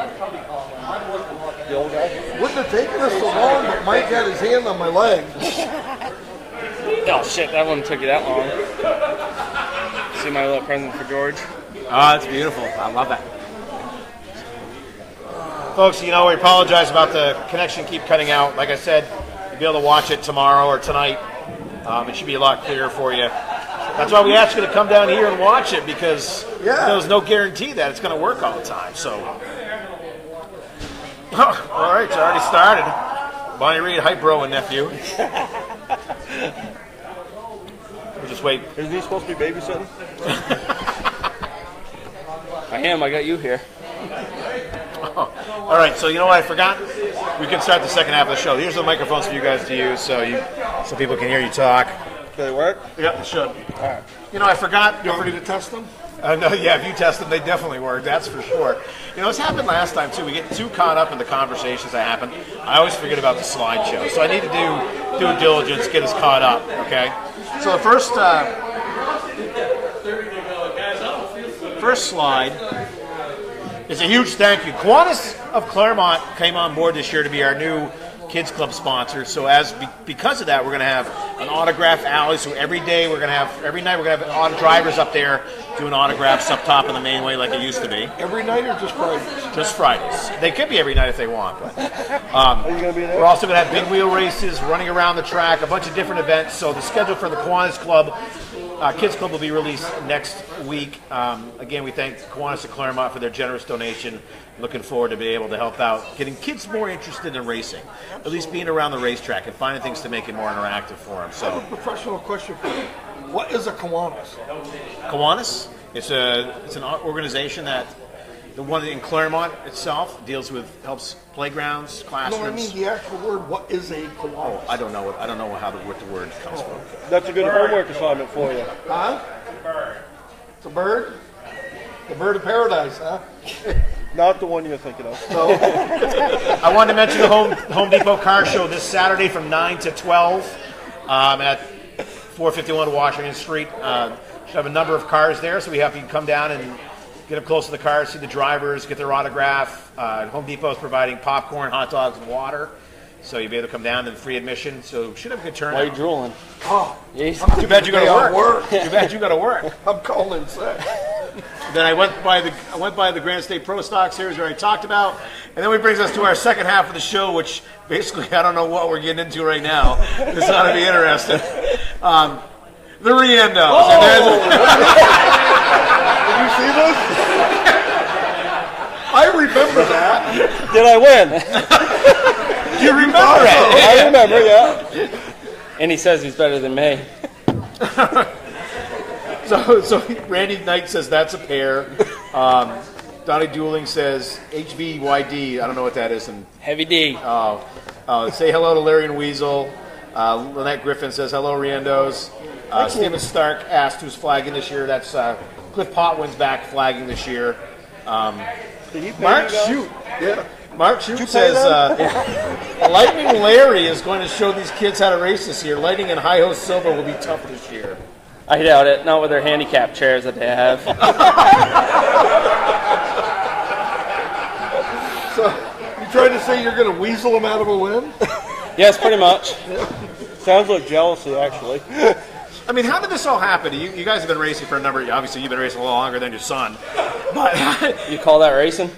The old guy? Wouldn't have taken us so long, but Mike had his hand on my leg. Oh shit, that wouldn't took you that long. See my little present for George? Oh, that's beautiful. I love that. Folks, you know, we apologize about the connection keep cutting out. Like I said, you'll be able to watch it tomorrow or tonight. It should be a lot clearer for you. That's why we asked you to come down here and watch it, because there's no guarantee that it's going to work all the time. So, all right, it's already started. Bonnie Reed, hype bro and nephew. We'll just wait. Isn't he supposed to be babysitting? I am. I got you here. Oh. All right, so you know what I forgot? We can start the second half of the show. Here's the microphones for you guys to use, so people can hear you talk. Do they work? Yeah, they should. All right. You know, I forgot. You want me to test them? No, yeah, if you test them, they definitely work. That's for sure. You know, this happened last time too. We get too caught up in the conversations that happen. I always forget about the slideshow, so I need to do due diligence, get us caught up. Okay. So the first slide is a huge thank you. Kiwanis of Claremont came on board this year to be our new Kids Club sponsor. So because of that, we're going to have an autograph alley. So every night we're going to have drivers up there doing autographs up top of the mainway like it used to be. Every night or just Fridays? Just Fridays. They could be every night if they want. But, Are you going to be there? we're also going to have big wheel races, running around the track, a bunch of different events. So the schedule for the Kiwanis Club, Kids Club will be released next week. Again, we thank Kiwanis of Claremont for their generous donation. Looking forward to being able to help out getting kids more interested in racing, at least being around the racetrack and finding things to make it more interactive for them. I So, have a professional question for you. What is a Kiwanis? Kiwanis, it's an organization that the one in Claremont itself helps playgrounds, No, classrooms. I mean the actual word. What is a Kiwanis? I don't know what the word comes from. That's a good homework assignment for you. Huh? It's a bird? The bird of paradise, huh? Not the one you're thinking of. I wanted to mention the Home Depot Car Show this Saturday from 9 to 12 at 451 Washington Street. Should have a number of cars there, so we have you come down and get up close to the cars, see the drivers, get their autograph. Home Depot is providing popcorn, hot dogs, and water. So you'll be able to come down and free admission. So should have a good turnout. Why are you drooling? Oh, Jeez. Too bad you got Day to off work. Too bad you got to work. I'm calling sick. Then I went by the Granite State Pro Stock Series we already talked about, and then we brings us to our second half of the show, which basically I don't know what we're getting into right now. This ought to be interesting. The Riendeau. Did you see this? I remember that. Did I win? You remember it? I remember, yeah. And he says he's better than me. So Randy Knight says that's a pair. Donnie Dueling says HVYD. I don't know what that is. And Heavy D. say hello to Larry and Weasel. Lynette Griffin says hello, Riendeau's. Stephen Stark asked who's flagging this year. That's Cliff Potwin's back flagging this year. Did he pay Mark you guys? Shute. Yeah. Mark Shute pay says them? Lightning Larry is going to show these kids how to race this year. Lightning and Hi-Ho Silver will be tough this year. I doubt it. Not with their handicap chairs that they have. So, you trying to say you're going to weasel them out of a win? Yes, pretty much. Sounds like jealousy, actually. I mean, how did this all happen? You guys have been racing for a number of years. Obviously, you've been racing a little longer than your son. But You call that racing?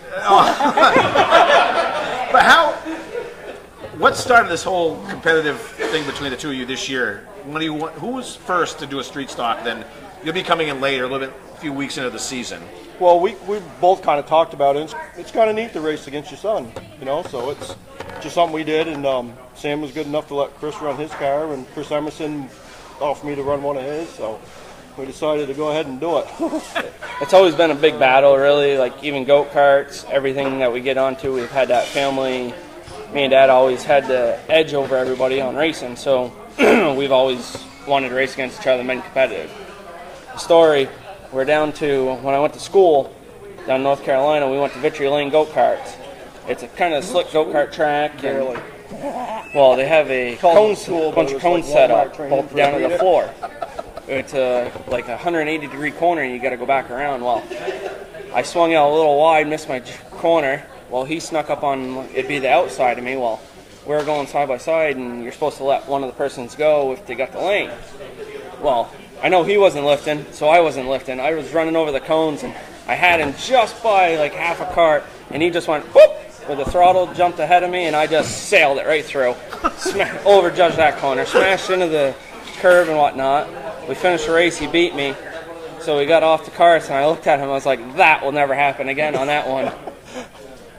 what started this whole competitive thing between the two of you this year? Who was first to do a street stock? Then you'll be coming in later, a few weeks into the season. Well, we both kind of talked about it. It's kind of neat to race against your son, so it's just something we did. And Sam was good enough to let Chris run his car, and Chris Emerson offered me to run one of his, so we decided to go ahead and do it. It's always been a big battle, really. Like even go-karts, everything that we get onto, we've had that family. Me and Dad always had the edge over everybody on racing, so we've always wanted to race against each other and been competitive. The story, we're down to, when I went to school down in North Carolina, we went to Victory Lane go-karts. It's a kind of slick go-kart track. And Well, they have a Called cone, but bunch it of was cones like set Walmart up, training both for down to the Granite. floor. It's like a 180-degree corner, and you got to go back around. Well, I swung out a little wide, missed my corner. Well, he snuck up on, it'd be the outside of me. Well, we were going side by side, and you're supposed to let one of the persons go if they got the lane. Well, I know he wasn't lifting, so I wasn't lifting. I was running over the cones, and I had him just by like half a cart, and he just went whoop with the throttle, jumped ahead of me, and I just sailed it right through. Overjudged that corner, smashed into the curve and whatnot. We finished the race, he beat me. So we got off the carts, and I looked at him, I was like, that will never happen again on that one.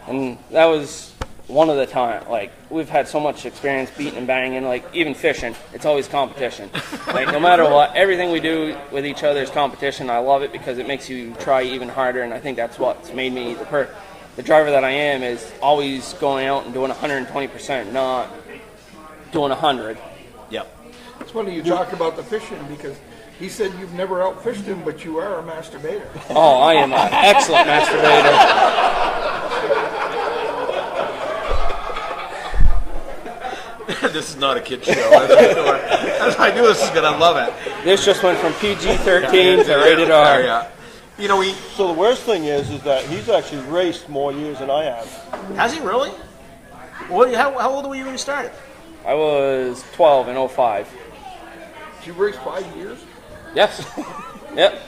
And that was one of the time. Like, we've had so much experience beating and banging, like, even fishing, it's always competition. Like, no matter what, everything we do with each other is competition. I love it because it makes you try even harder, and I think that's what's made me the driver that I am, is always going out and doing 120%, not doing 100. Yep. It's funny you talk about the fishing because he said you've never outfished him, but you are a masturbator. Oh, I am an excellent masturbator. This is not a kid show. I knew this was going to love it. This just went from PG-13 to rated R. Yeah. You know, So the worst thing is that he's actually raced more years than I have. has he really? How old were you when you started? I was 12 in 05. Did you race 5 years? Yes. Yep.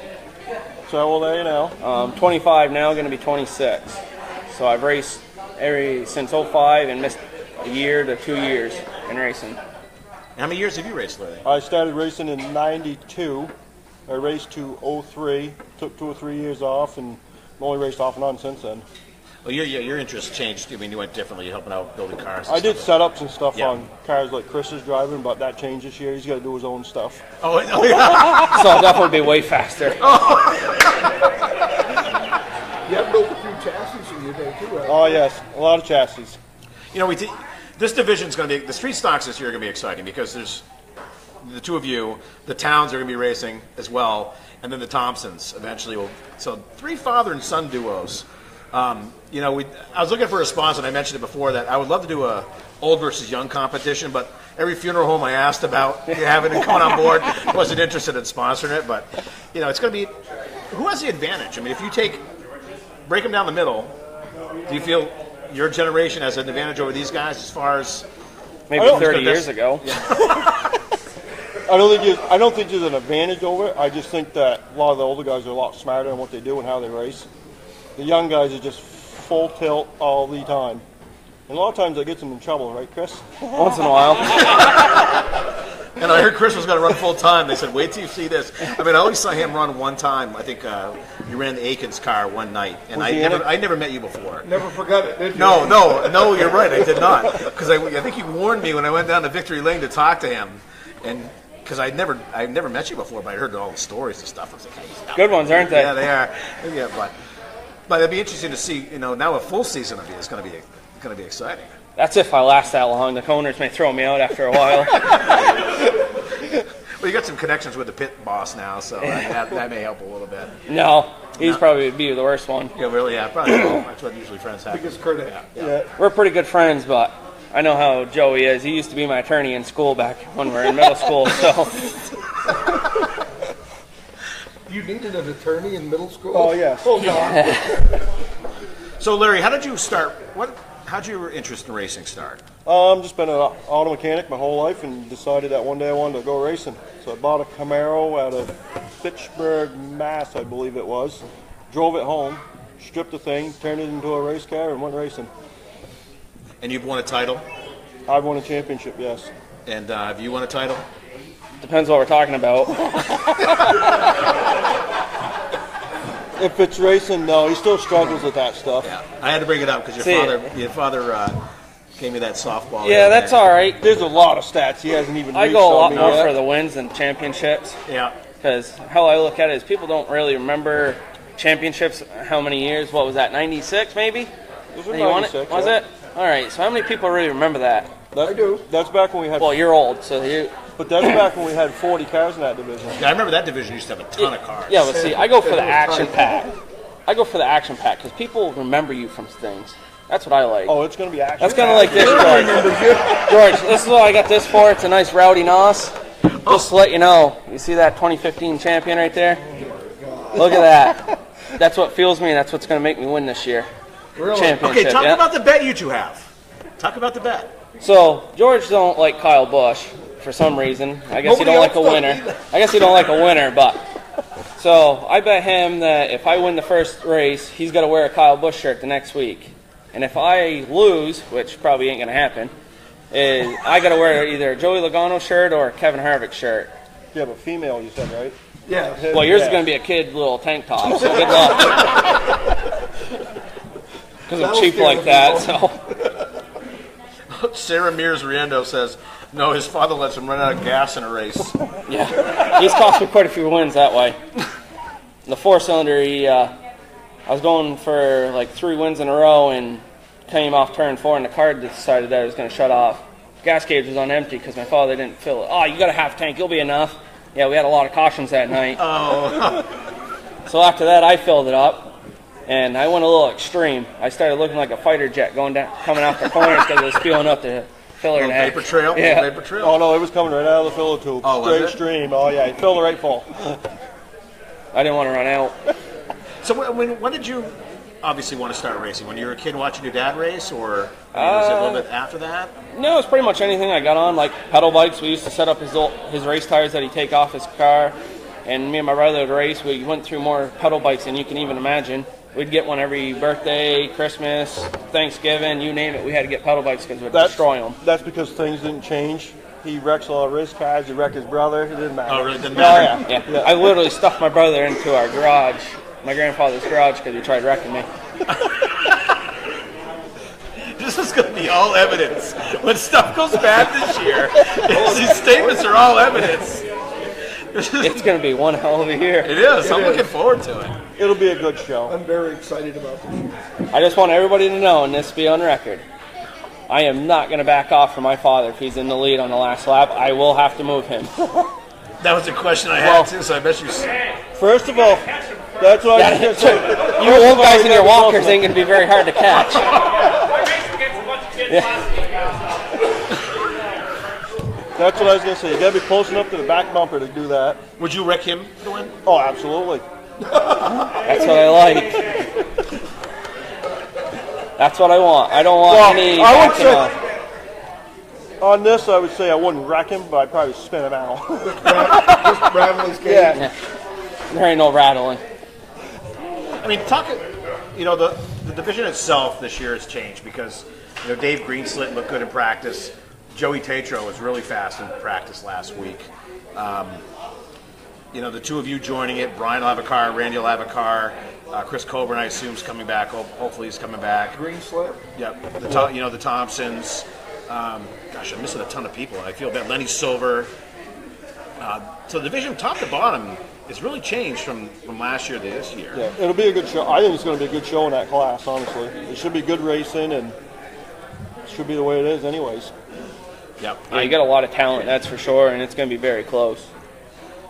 So how old are you now? 25 now, going to be 26. So I've raced since 05 and missed a year to 2 years in racing. How many years have you raced, Larry? I started racing in '92. I raced to '03. Took 2 or 3 years off, and only raced off and on since then. Well, your interest changed. I mean, you went differently. You're helping out building cars. I did setups and stuff Yeah. on cars like Chris is driving, but that changed this year. He's got to do his own stuff. Oh, yeah. So I'll definitely be way faster. You have built a few chassis in your day too, right? Oh yes, a lot of chassis. You know, this division's going to be, the street stocks this year are going to be exciting because there's the two of you, the Towns are going to be racing as well, and then the Thompsons eventually will. So 3 father and son duos. You know, I was looking for a sponsor, and I mentioned it before that I would love to do a old versus young competition, but every funeral home I asked about having it coming on board wasn't interested in sponsoring it. But, you know, it's going to be, who has the advantage? I mean, if you break them down the middle, do you feel your generation has an advantage over these guys as far as Maybe 30 years ago. I don't think there's an advantage over it. I just think that a lot of the older guys are a lot smarter in what they do and how they race. The young guys are just full tilt all the time. And a lot of times that gets them in trouble, right, Chris? Once in a while. And I heard Chris was going to run full time. They said, wait till you see this. I mean, I only saw him run one time. I think you ran the Aikens car one night. And I never met you before. Never forgot it, did you? No, you're right. I did not. Because I think you warned me when I went down to Victory Lane to talk to him. And because I'd never met you before, but I heard all the stories and stuff. I was like, hey, he's not Good ones, aren't they? Yeah, they are. Yeah, but it'd be interesting to see, you know, now a full season of you is going to be exciting. That's if I last that long. The owners may throw me out after a while. Well, you got some connections with the pit boss now, so that may help a little bit. No, he's probably be the worst one. Yeah, really, yeah, probably. That's what usually friends have. Biggest credit. Yeah. We're pretty good friends, but I know how Joey is. He used to be my attorney in school back when we were in middle school. So You needed an attorney in middle school? Oh, yes. Oh, God. So, Larry, how did you start? How'd your interest in racing start? Just been an auto mechanic my whole life and decided that one day I wanted to go racing. So I bought a Camaro out of Fitchburg, Mass, I believe it was. Drove it home, stripped the thing, turned it into a race car, and went racing. And you've won a title? I've won a championship, yes. And have you won a title? depends what we're talking about. If it's racing, no, he still struggles with that stuff. Yeah, I had to bring it up because your father gave me that softball. Yeah, that's all right. There's a lot of stats he hasn't even I reached go a lot on me more yet. for the wins than championships. Yeah. Because how I look at it is people don't really remember championships, how many years, what was that, 96 maybe? Those are That you won it? 96, Was yeah. it? All right, so how many people really remember that? I do. That's back when we had. Well, you're old, so you... But that's back when we had 40 cars in that division. Yeah, I remember that division used to have a ton of cars. Yeah, but see, I go for the action pack. I go for the action pack because people remember you from things. That's what I like. Oh, it's going to be action. That's kind of like this, George. George, this is what I got this for. It's a nice rowdy nos. Just to let you know, you see that 2015 champion right there? Look at that. That's what fuels me, and that's what's going to make me win this year. Really? Championship. Okay, talk yeah. about the bet you two have. Talk about the bet. So George don't like Kyle Busch for some reason. I guess he don't like a winner. I guess he don't like a winner, but so I bet him that if I win the first race, he's got to wear a Kyle Busch shirt the next week. And if I lose, which probably ain't going to happen, is I got to wear either a Joey Logano shirt or a Kevin Harvick shirt. Yeah, but female, you said, right? Yeah. Well, yours is going to be a kid little tank top, so good luck. Because I'm cheap like that, so. Sarah Mears Riendeau says, no, his father lets him run out of gas in a race. Yeah, he's cost me quite a few wins that way. The four-cylinder, I was going for like 3 wins in a row and came off turn 4, and the car decided that it was going to shut off. Gas gauge was on empty because my father didn't fill it. Oh, you got a half tank, you'll be enough. Yeah, we had a lot of cautions that night. Oh. So after that, I filled it up, and I went a little extreme. I started looking like a fighter jet coming off the corners because it was filling up the filler Little neck. vapor trail? Yeah. Vapor trail? Oh, no, it was coming right out of the filler tube. Oh, was Straight it? stream. Oh, yeah, he filled it right full. I didn't want to run out. So when did you obviously want to start racing? When you were a kid watching your dad race, or was it a little bit after that? No, it's pretty much anything I got on, like pedal bikes. We used to set up his race tires that he'd take off his car, and me and my brother would race. We went through more pedal bikes than you can even imagine. We'd get one every birthday, Christmas, Thanksgiving, you name it. We had to get pedal bikes because we'd destroy them. That's because things didn't change. He wrecks a lot of race cars. He wrecked his brother. It didn't matter. Oh, really? Didn't matter? Oh, yeah. Yeah, I literally stuffed my brother into our garage, my grandfather's garage, because he tried wrecking me. This is going to be all evidence. When stuff goes bad this year, these statements are all evidence. It's going to be one hell of a year. It is. I'm looking forward to it. It'll be a good show. I'm very excited about this. I just want everybody to know, and this be on record, I am not going to back off from my father if he's in the lead on the last lap. I will have to move him. That was a question I had too, so I bet you. First of all, that's what I was going to say. You old guys in your walkers ain't going to be very hard to catch. That's what I was going to say. You got to be close enough to the back bumper to do that. Would you wreck him to win? Oh, absolutely. That's what I like. That's what I want. I don't want any I would backing say, off. on this, I would say I wouldn't wreck him, but I'd probably spin him out. Just rattle his cage. Yeah. There ain't no rattling. I mean, the division itself this year has changed because Dave Greenslit looked good in practice. Joey Tatro was really fast in practice last week. The two of you joining it, Brian will have a car, Randy will have a car. Chris Coburn, I assume, is coming back. Hopefully, he's coming back. Green slip. Yep. The Thompsons. Gosh, I'm missing a ton of people. I feel bad. Lenny Silver. So the division, top to bottom, has really changed from last year to this year. Yeah, it'll be a good show. I think it's going to be a good show in that class, honestly. It should be good racing, and it should be the way it is anyways. Yep. Yeah, you got a lot of talent, that's for sure, and it's going to be very close.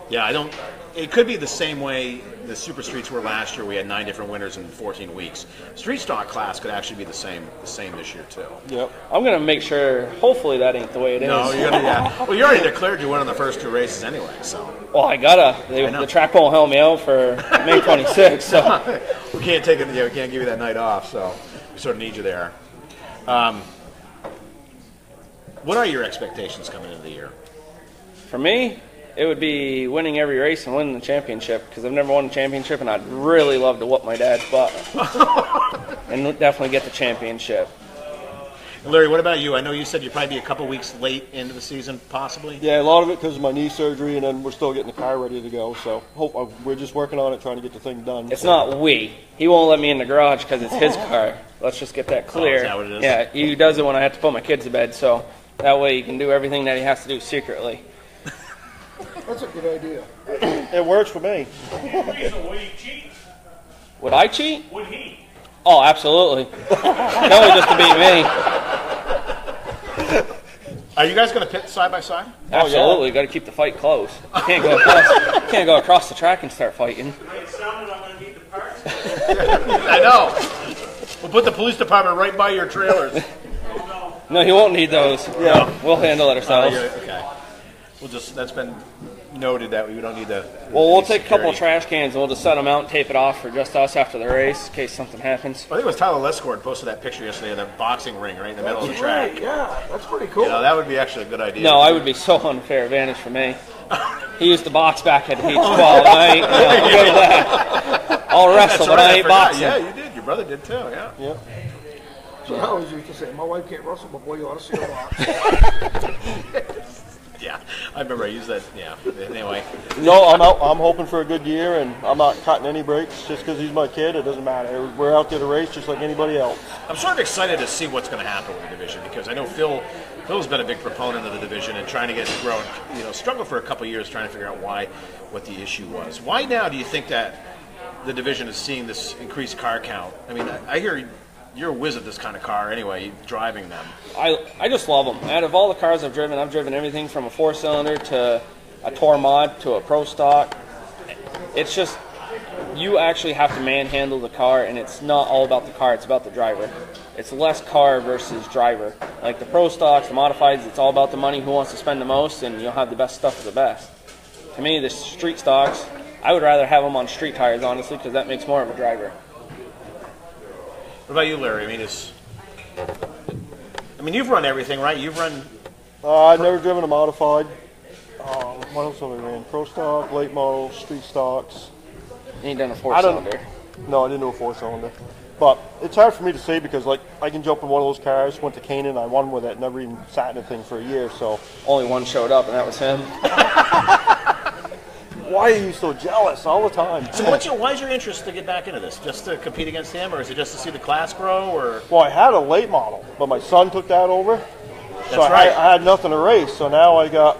Yeah, it could be the same way the Super Streets were last year. We had 9 different winners in 14 weeks. Street Stock class could actually be the same this year too. Yep. I'm going to make sure, hopefully that ain't the way it is. No, you're gonna, yeah. Well, you already declared you won on the first 2 races anyway, so. Well, I gotta. The track won't help me out for May 26th, so. We can't take it. We can't give you that night off, so we sort of need you there. What are your expectations coming into the year? For me, it would be winning every race and winning the championship, because I've never won a championship, and I'd really love to whoop my dad's butt and definitely get the championship. Larry, what about you? I know you said you'd probably be a couple weeks late into the season, possibly. Yeah, a lot of it because of my knee surgery, and then we're still getting the car ready to go. So we're just working on it, trying to get the thing done. It's not we. He won't let me in the garage because it's his car. Let's just get that clear. Oh, is that what it is? Yeah, he does it when I have to put my kids to bed, so that way he can do everything that he has to do secretly. That's a good idea. It works for me. Would he cheat? Would I cheat? Would he? Oh, absolutely. No, just to beat me. Are you guys going to pit side by side? Absolutely. Got to keep the fight close. Can't go across the track and start fighting. It sounded I'm going to need the parts. I know. We'll put the police department right by your trailers. No, he won't need those. Yeah, we'll handle it ourselves. Okay. We'll just, that's been noted that we don't need the. Well, we'll take a couple of trash cans and we'll just set them out and tape it off for just us after the race in case something happens. I think it was Tyler Lescord posted that picture yesterday of the boxing ring right in the middle of the track. Right, yeah, that's pretty cool. You know, that would be actually a good idea. No, I would be so unfair advantage for me. He used to box back at H12. I ain't, I'm good at that. I'll wrestle, That's but right, I ain't forgot. boxing. Yeah, you did. Your brother did too, yeah. Yeah. So I always used to say, my wife can't wrestle, but boy, you ought to see her box. Yeah, I remember I used that, yeah. Anyway. No, I'm out. I'm hoping for a good year, and I'm not cutting any breaks just because he's my kid. It doesn't matter. We're out there to race just like anybody else. I'm sort of excited to see what's going to happen with the division because I know Phil's been a big proponent of the division and trying to get it growing. You know, struggled for a couple of years trying to figure out what the issue was. Why now do you think that the division is seeing this increased car count? I mean, I hear you're a whiz at this kind of car anyway, driving them. I just love them. Out of all the cars I've driven everything from a 4-cylinder to a Tour Mod to a Pro Stock. It's just, you actually have to manhandle the car, and it's not all about the car, it's about the driver. It's less car versus driver. Like the Pro Stocks, the Modifieds, it's all about the money, who wants to spend the most, and you'll have the best stuff of the best. To me, the street stocks, I would rather have them on street tires, honestly, because that makes more of a driver. What about you, Larry? I mean, you've run everything, right? You've run. I've never driven a modified. What else have I ran? Pro Stock, late model, street stocks. You ain't done a 4-cylinder. No, I didn't do a 4-cylinder. But it's hard for me to say because, like, I can jump in one of those cars, went to Canaan, I won with it, never even sat in a thing for a year, so. Only one showed up, and that was him. Why are you so jealous all the time? So why is your interest to get back into this? Just to compete against him, or is it just to see the class grow, or? Well, I had a late model, but my son took that over. So That's right. I had nothing to race, so now I got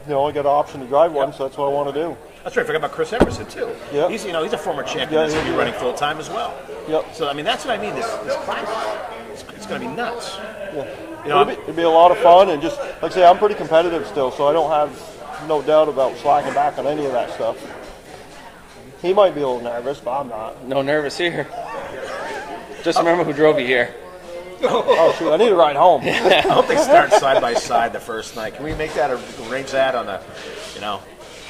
an option to drive one, so that's what I want to do. That's right. I forgot about Chris Emerson too. Yeah. He's he's a former champion. Yeah, He's going to be yeah. running full time as well. Yep. So I mean, that's what I mean. This class, it's going to be nuts. Yeah. You know, It'd be a lot of fun, and just like I say, I'm pretty competitive still, so I don't have no doubt about slacking back on any of that stuff. He might be a little nervous, but I'm not. No nervous here. Just remember who drove you here. Oh shoot, I need to ride home. I hope they start side by side the first night. Can we make that or arrange that on the,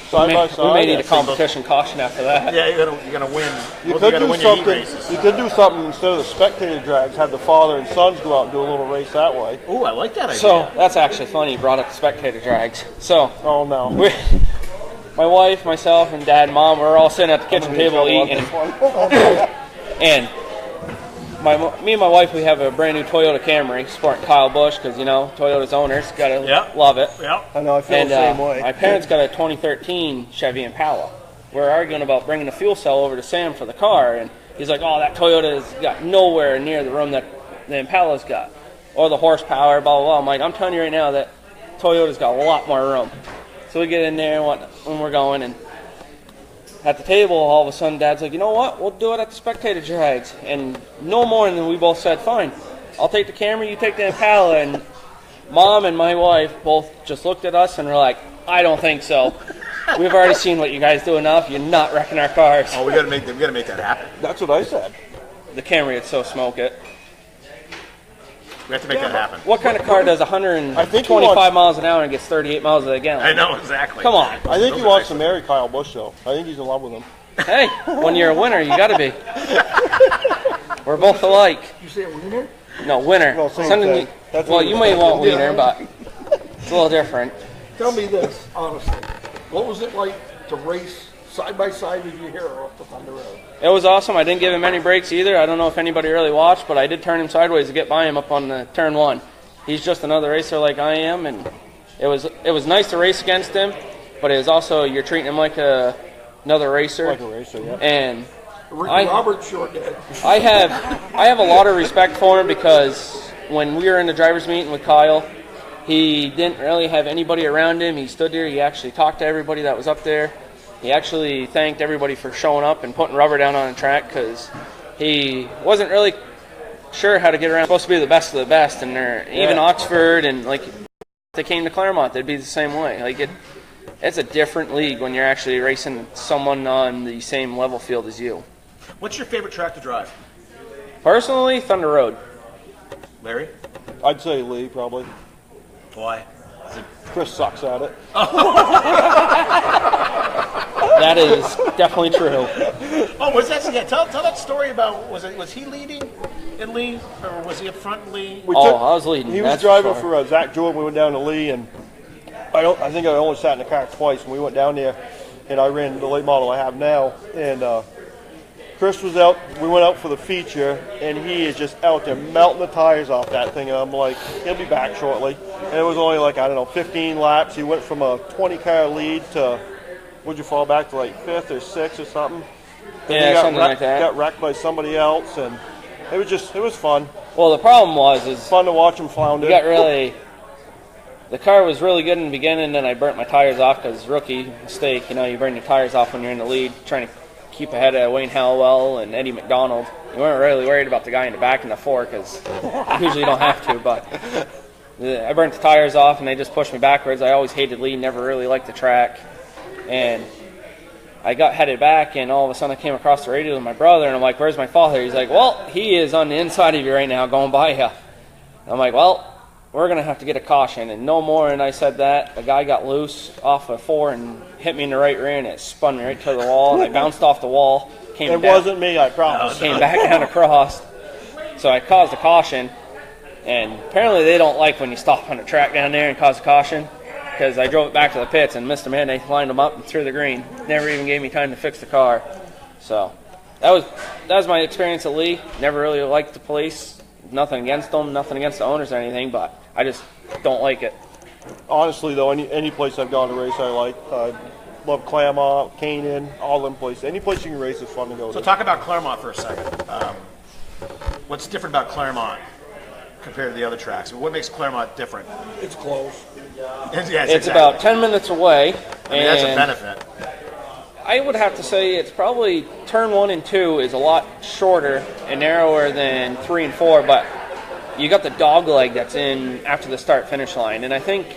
Side by side. We may need a competition caution after that. Yeah, you're gonna win. You Both could gotta do win your heat something. races. You could do something instead of the spectator drags. Have the father and sons go out and do a little race that way. Ooh, I like that idea. So that's actually funny. You brought up the spectator drags. So Oh no. my wife, myself, and Dad, and Mom, we're all sitting at the kitchen table eating, and me and my wife, we have a brand new Toyota Camry, supporting Kyle Busch because Toyota's owners gotta love it. Yeah. I know. I feel And the same way. my parents got a 2013 Chevy Impala. We're arguing about bringing a fuel cell over to Sam for the car, and he's like, "Oh, that Toyota's got nowhere near the room that the Impala's got, or the horsepower, blah blah blah." I'm like, "I'm telling you right now that Toyota's got a lot more room." So we get in there when we're going, and at the table, all of a sudden, Dad's like, "You know what? We'll do it at the spectator drags." And no more than we both said, "Fine, I'll take the Camry, you take the Impala." And Mom and my wife both just looked at us and were like, "I don't think so. We've already seen what you guys do enough. You're not wrecking our cars." Oh, we gotta make that happen. That's what I said. The Camry would so smoke it. We have to make that happen. What kind of car does 125 miles an hour and gets 38 miles a gallon? I know exactly. Come on. I think he wants to marry Kyle Busch, though. I think he's in love with him. Hey, when you're a winner, you got to be. We're both alike. You say a wiener? No, winner. Well, same Something thing. That's well, what you he may said. want wiener, but it's a little different. Tell me this, honestly. What was it like to race side by side with your hero up the Thunder Road? It was awesome. I didn't give him any breaks either. I don't know if anybody really watched, but I did turn him sideways to get by him up on the turn one. He's just another racer like I am, and it was nice to race against him, but it was also, you're treating him like another racer. Like a racer, yeah. And Ricky Roberts sure did. I have a lot of respect for him because when we were in the driver's meeting with Kyle, he didn't really have anybody around him. He stood there. He actually talked to everybody that was up there. He actually thanked everybody for showing up and putting rubber down on the track because he wasn't really sure how to get around. Supposed to be the best of the best, and even Oxford and like if they came to Claremont, they'd be the same way. Like it's a different league when you're actually racing someone on the same level field as you. What's your favorite track to drive? Personally, Thunder Road. Larry? I'd say Lee probably. Why? Chris sucks at it. That is definitely true. Oh, was that? Yeah, tell that story about. Was he leading in Lee, or was he up front in Lee? We I was leading. He was that's driving sure. for Zach Jordan. We went down to Lee, and I think I only sat in the car twice. And we went down there, and I ran the late model I have now. And Chris was out. We went out for the feature, and he is just out there melting the tires off that thing. And I'm like, he'll be back shortly. And it was only like, I don't know, 15 laps. He went from a 20-car lead to, would you fall back to like 5th or 6th or something? Then Yeah, he got something like that. Got wrecked by somebody else, and it was fun. Well, the problem was Fun to watch him flounder. we got really. The car was really good in the beginning, then I burnt my tires off because rookie mistake. You know, you burn your tires off when you're in the lead, trying to keep ahead of Wayne Hallowell and Eddie McDonald. You weren't really worried about the guy in the back in the 4 because usually you don't have to, but I burnt the tires off and they just pushed me backwards. I always hated lead, never really liked the track. And I got headed back, and all of a sudden I came across the radio with my brother, and I'm like, where's my father? He's like, well, he is on the inside of you right now going by you. And I'm like, well, we're going to have to get a caution. And no more than I said that, a guy got loose off a 4 and hit me in the right rear, and it spun me right to the wall, and I bounced off the wall. It wasn't me, I promise. Came back down across. So I caused a caution, and apparently they don't like when you stop on the track down there and cause a caution, because I drove it back to the pits and missed them in. They lined them up and threw the green. Never even gave me time to fix the car. So that was my experience at Lee. Never really liked the police. Nothing against them, nothing against the owners or anything, but I just don't like it. Honestly, though, any place I've gone to race, I like. I love Claremont, Canaan, all them places. Any place you can race is fun to go So to. talk about Claremont for a second. What's different about Claremont compared to the other tracks? What makes Claremont different? It's close. It's about 10 minutes away. I mean, that's a benefit. I would have to say it's probably turn 1 and 2 is a lot shorter and narrower than 3 and 4, but you got the dog leg that's in after the start-finish line, and I think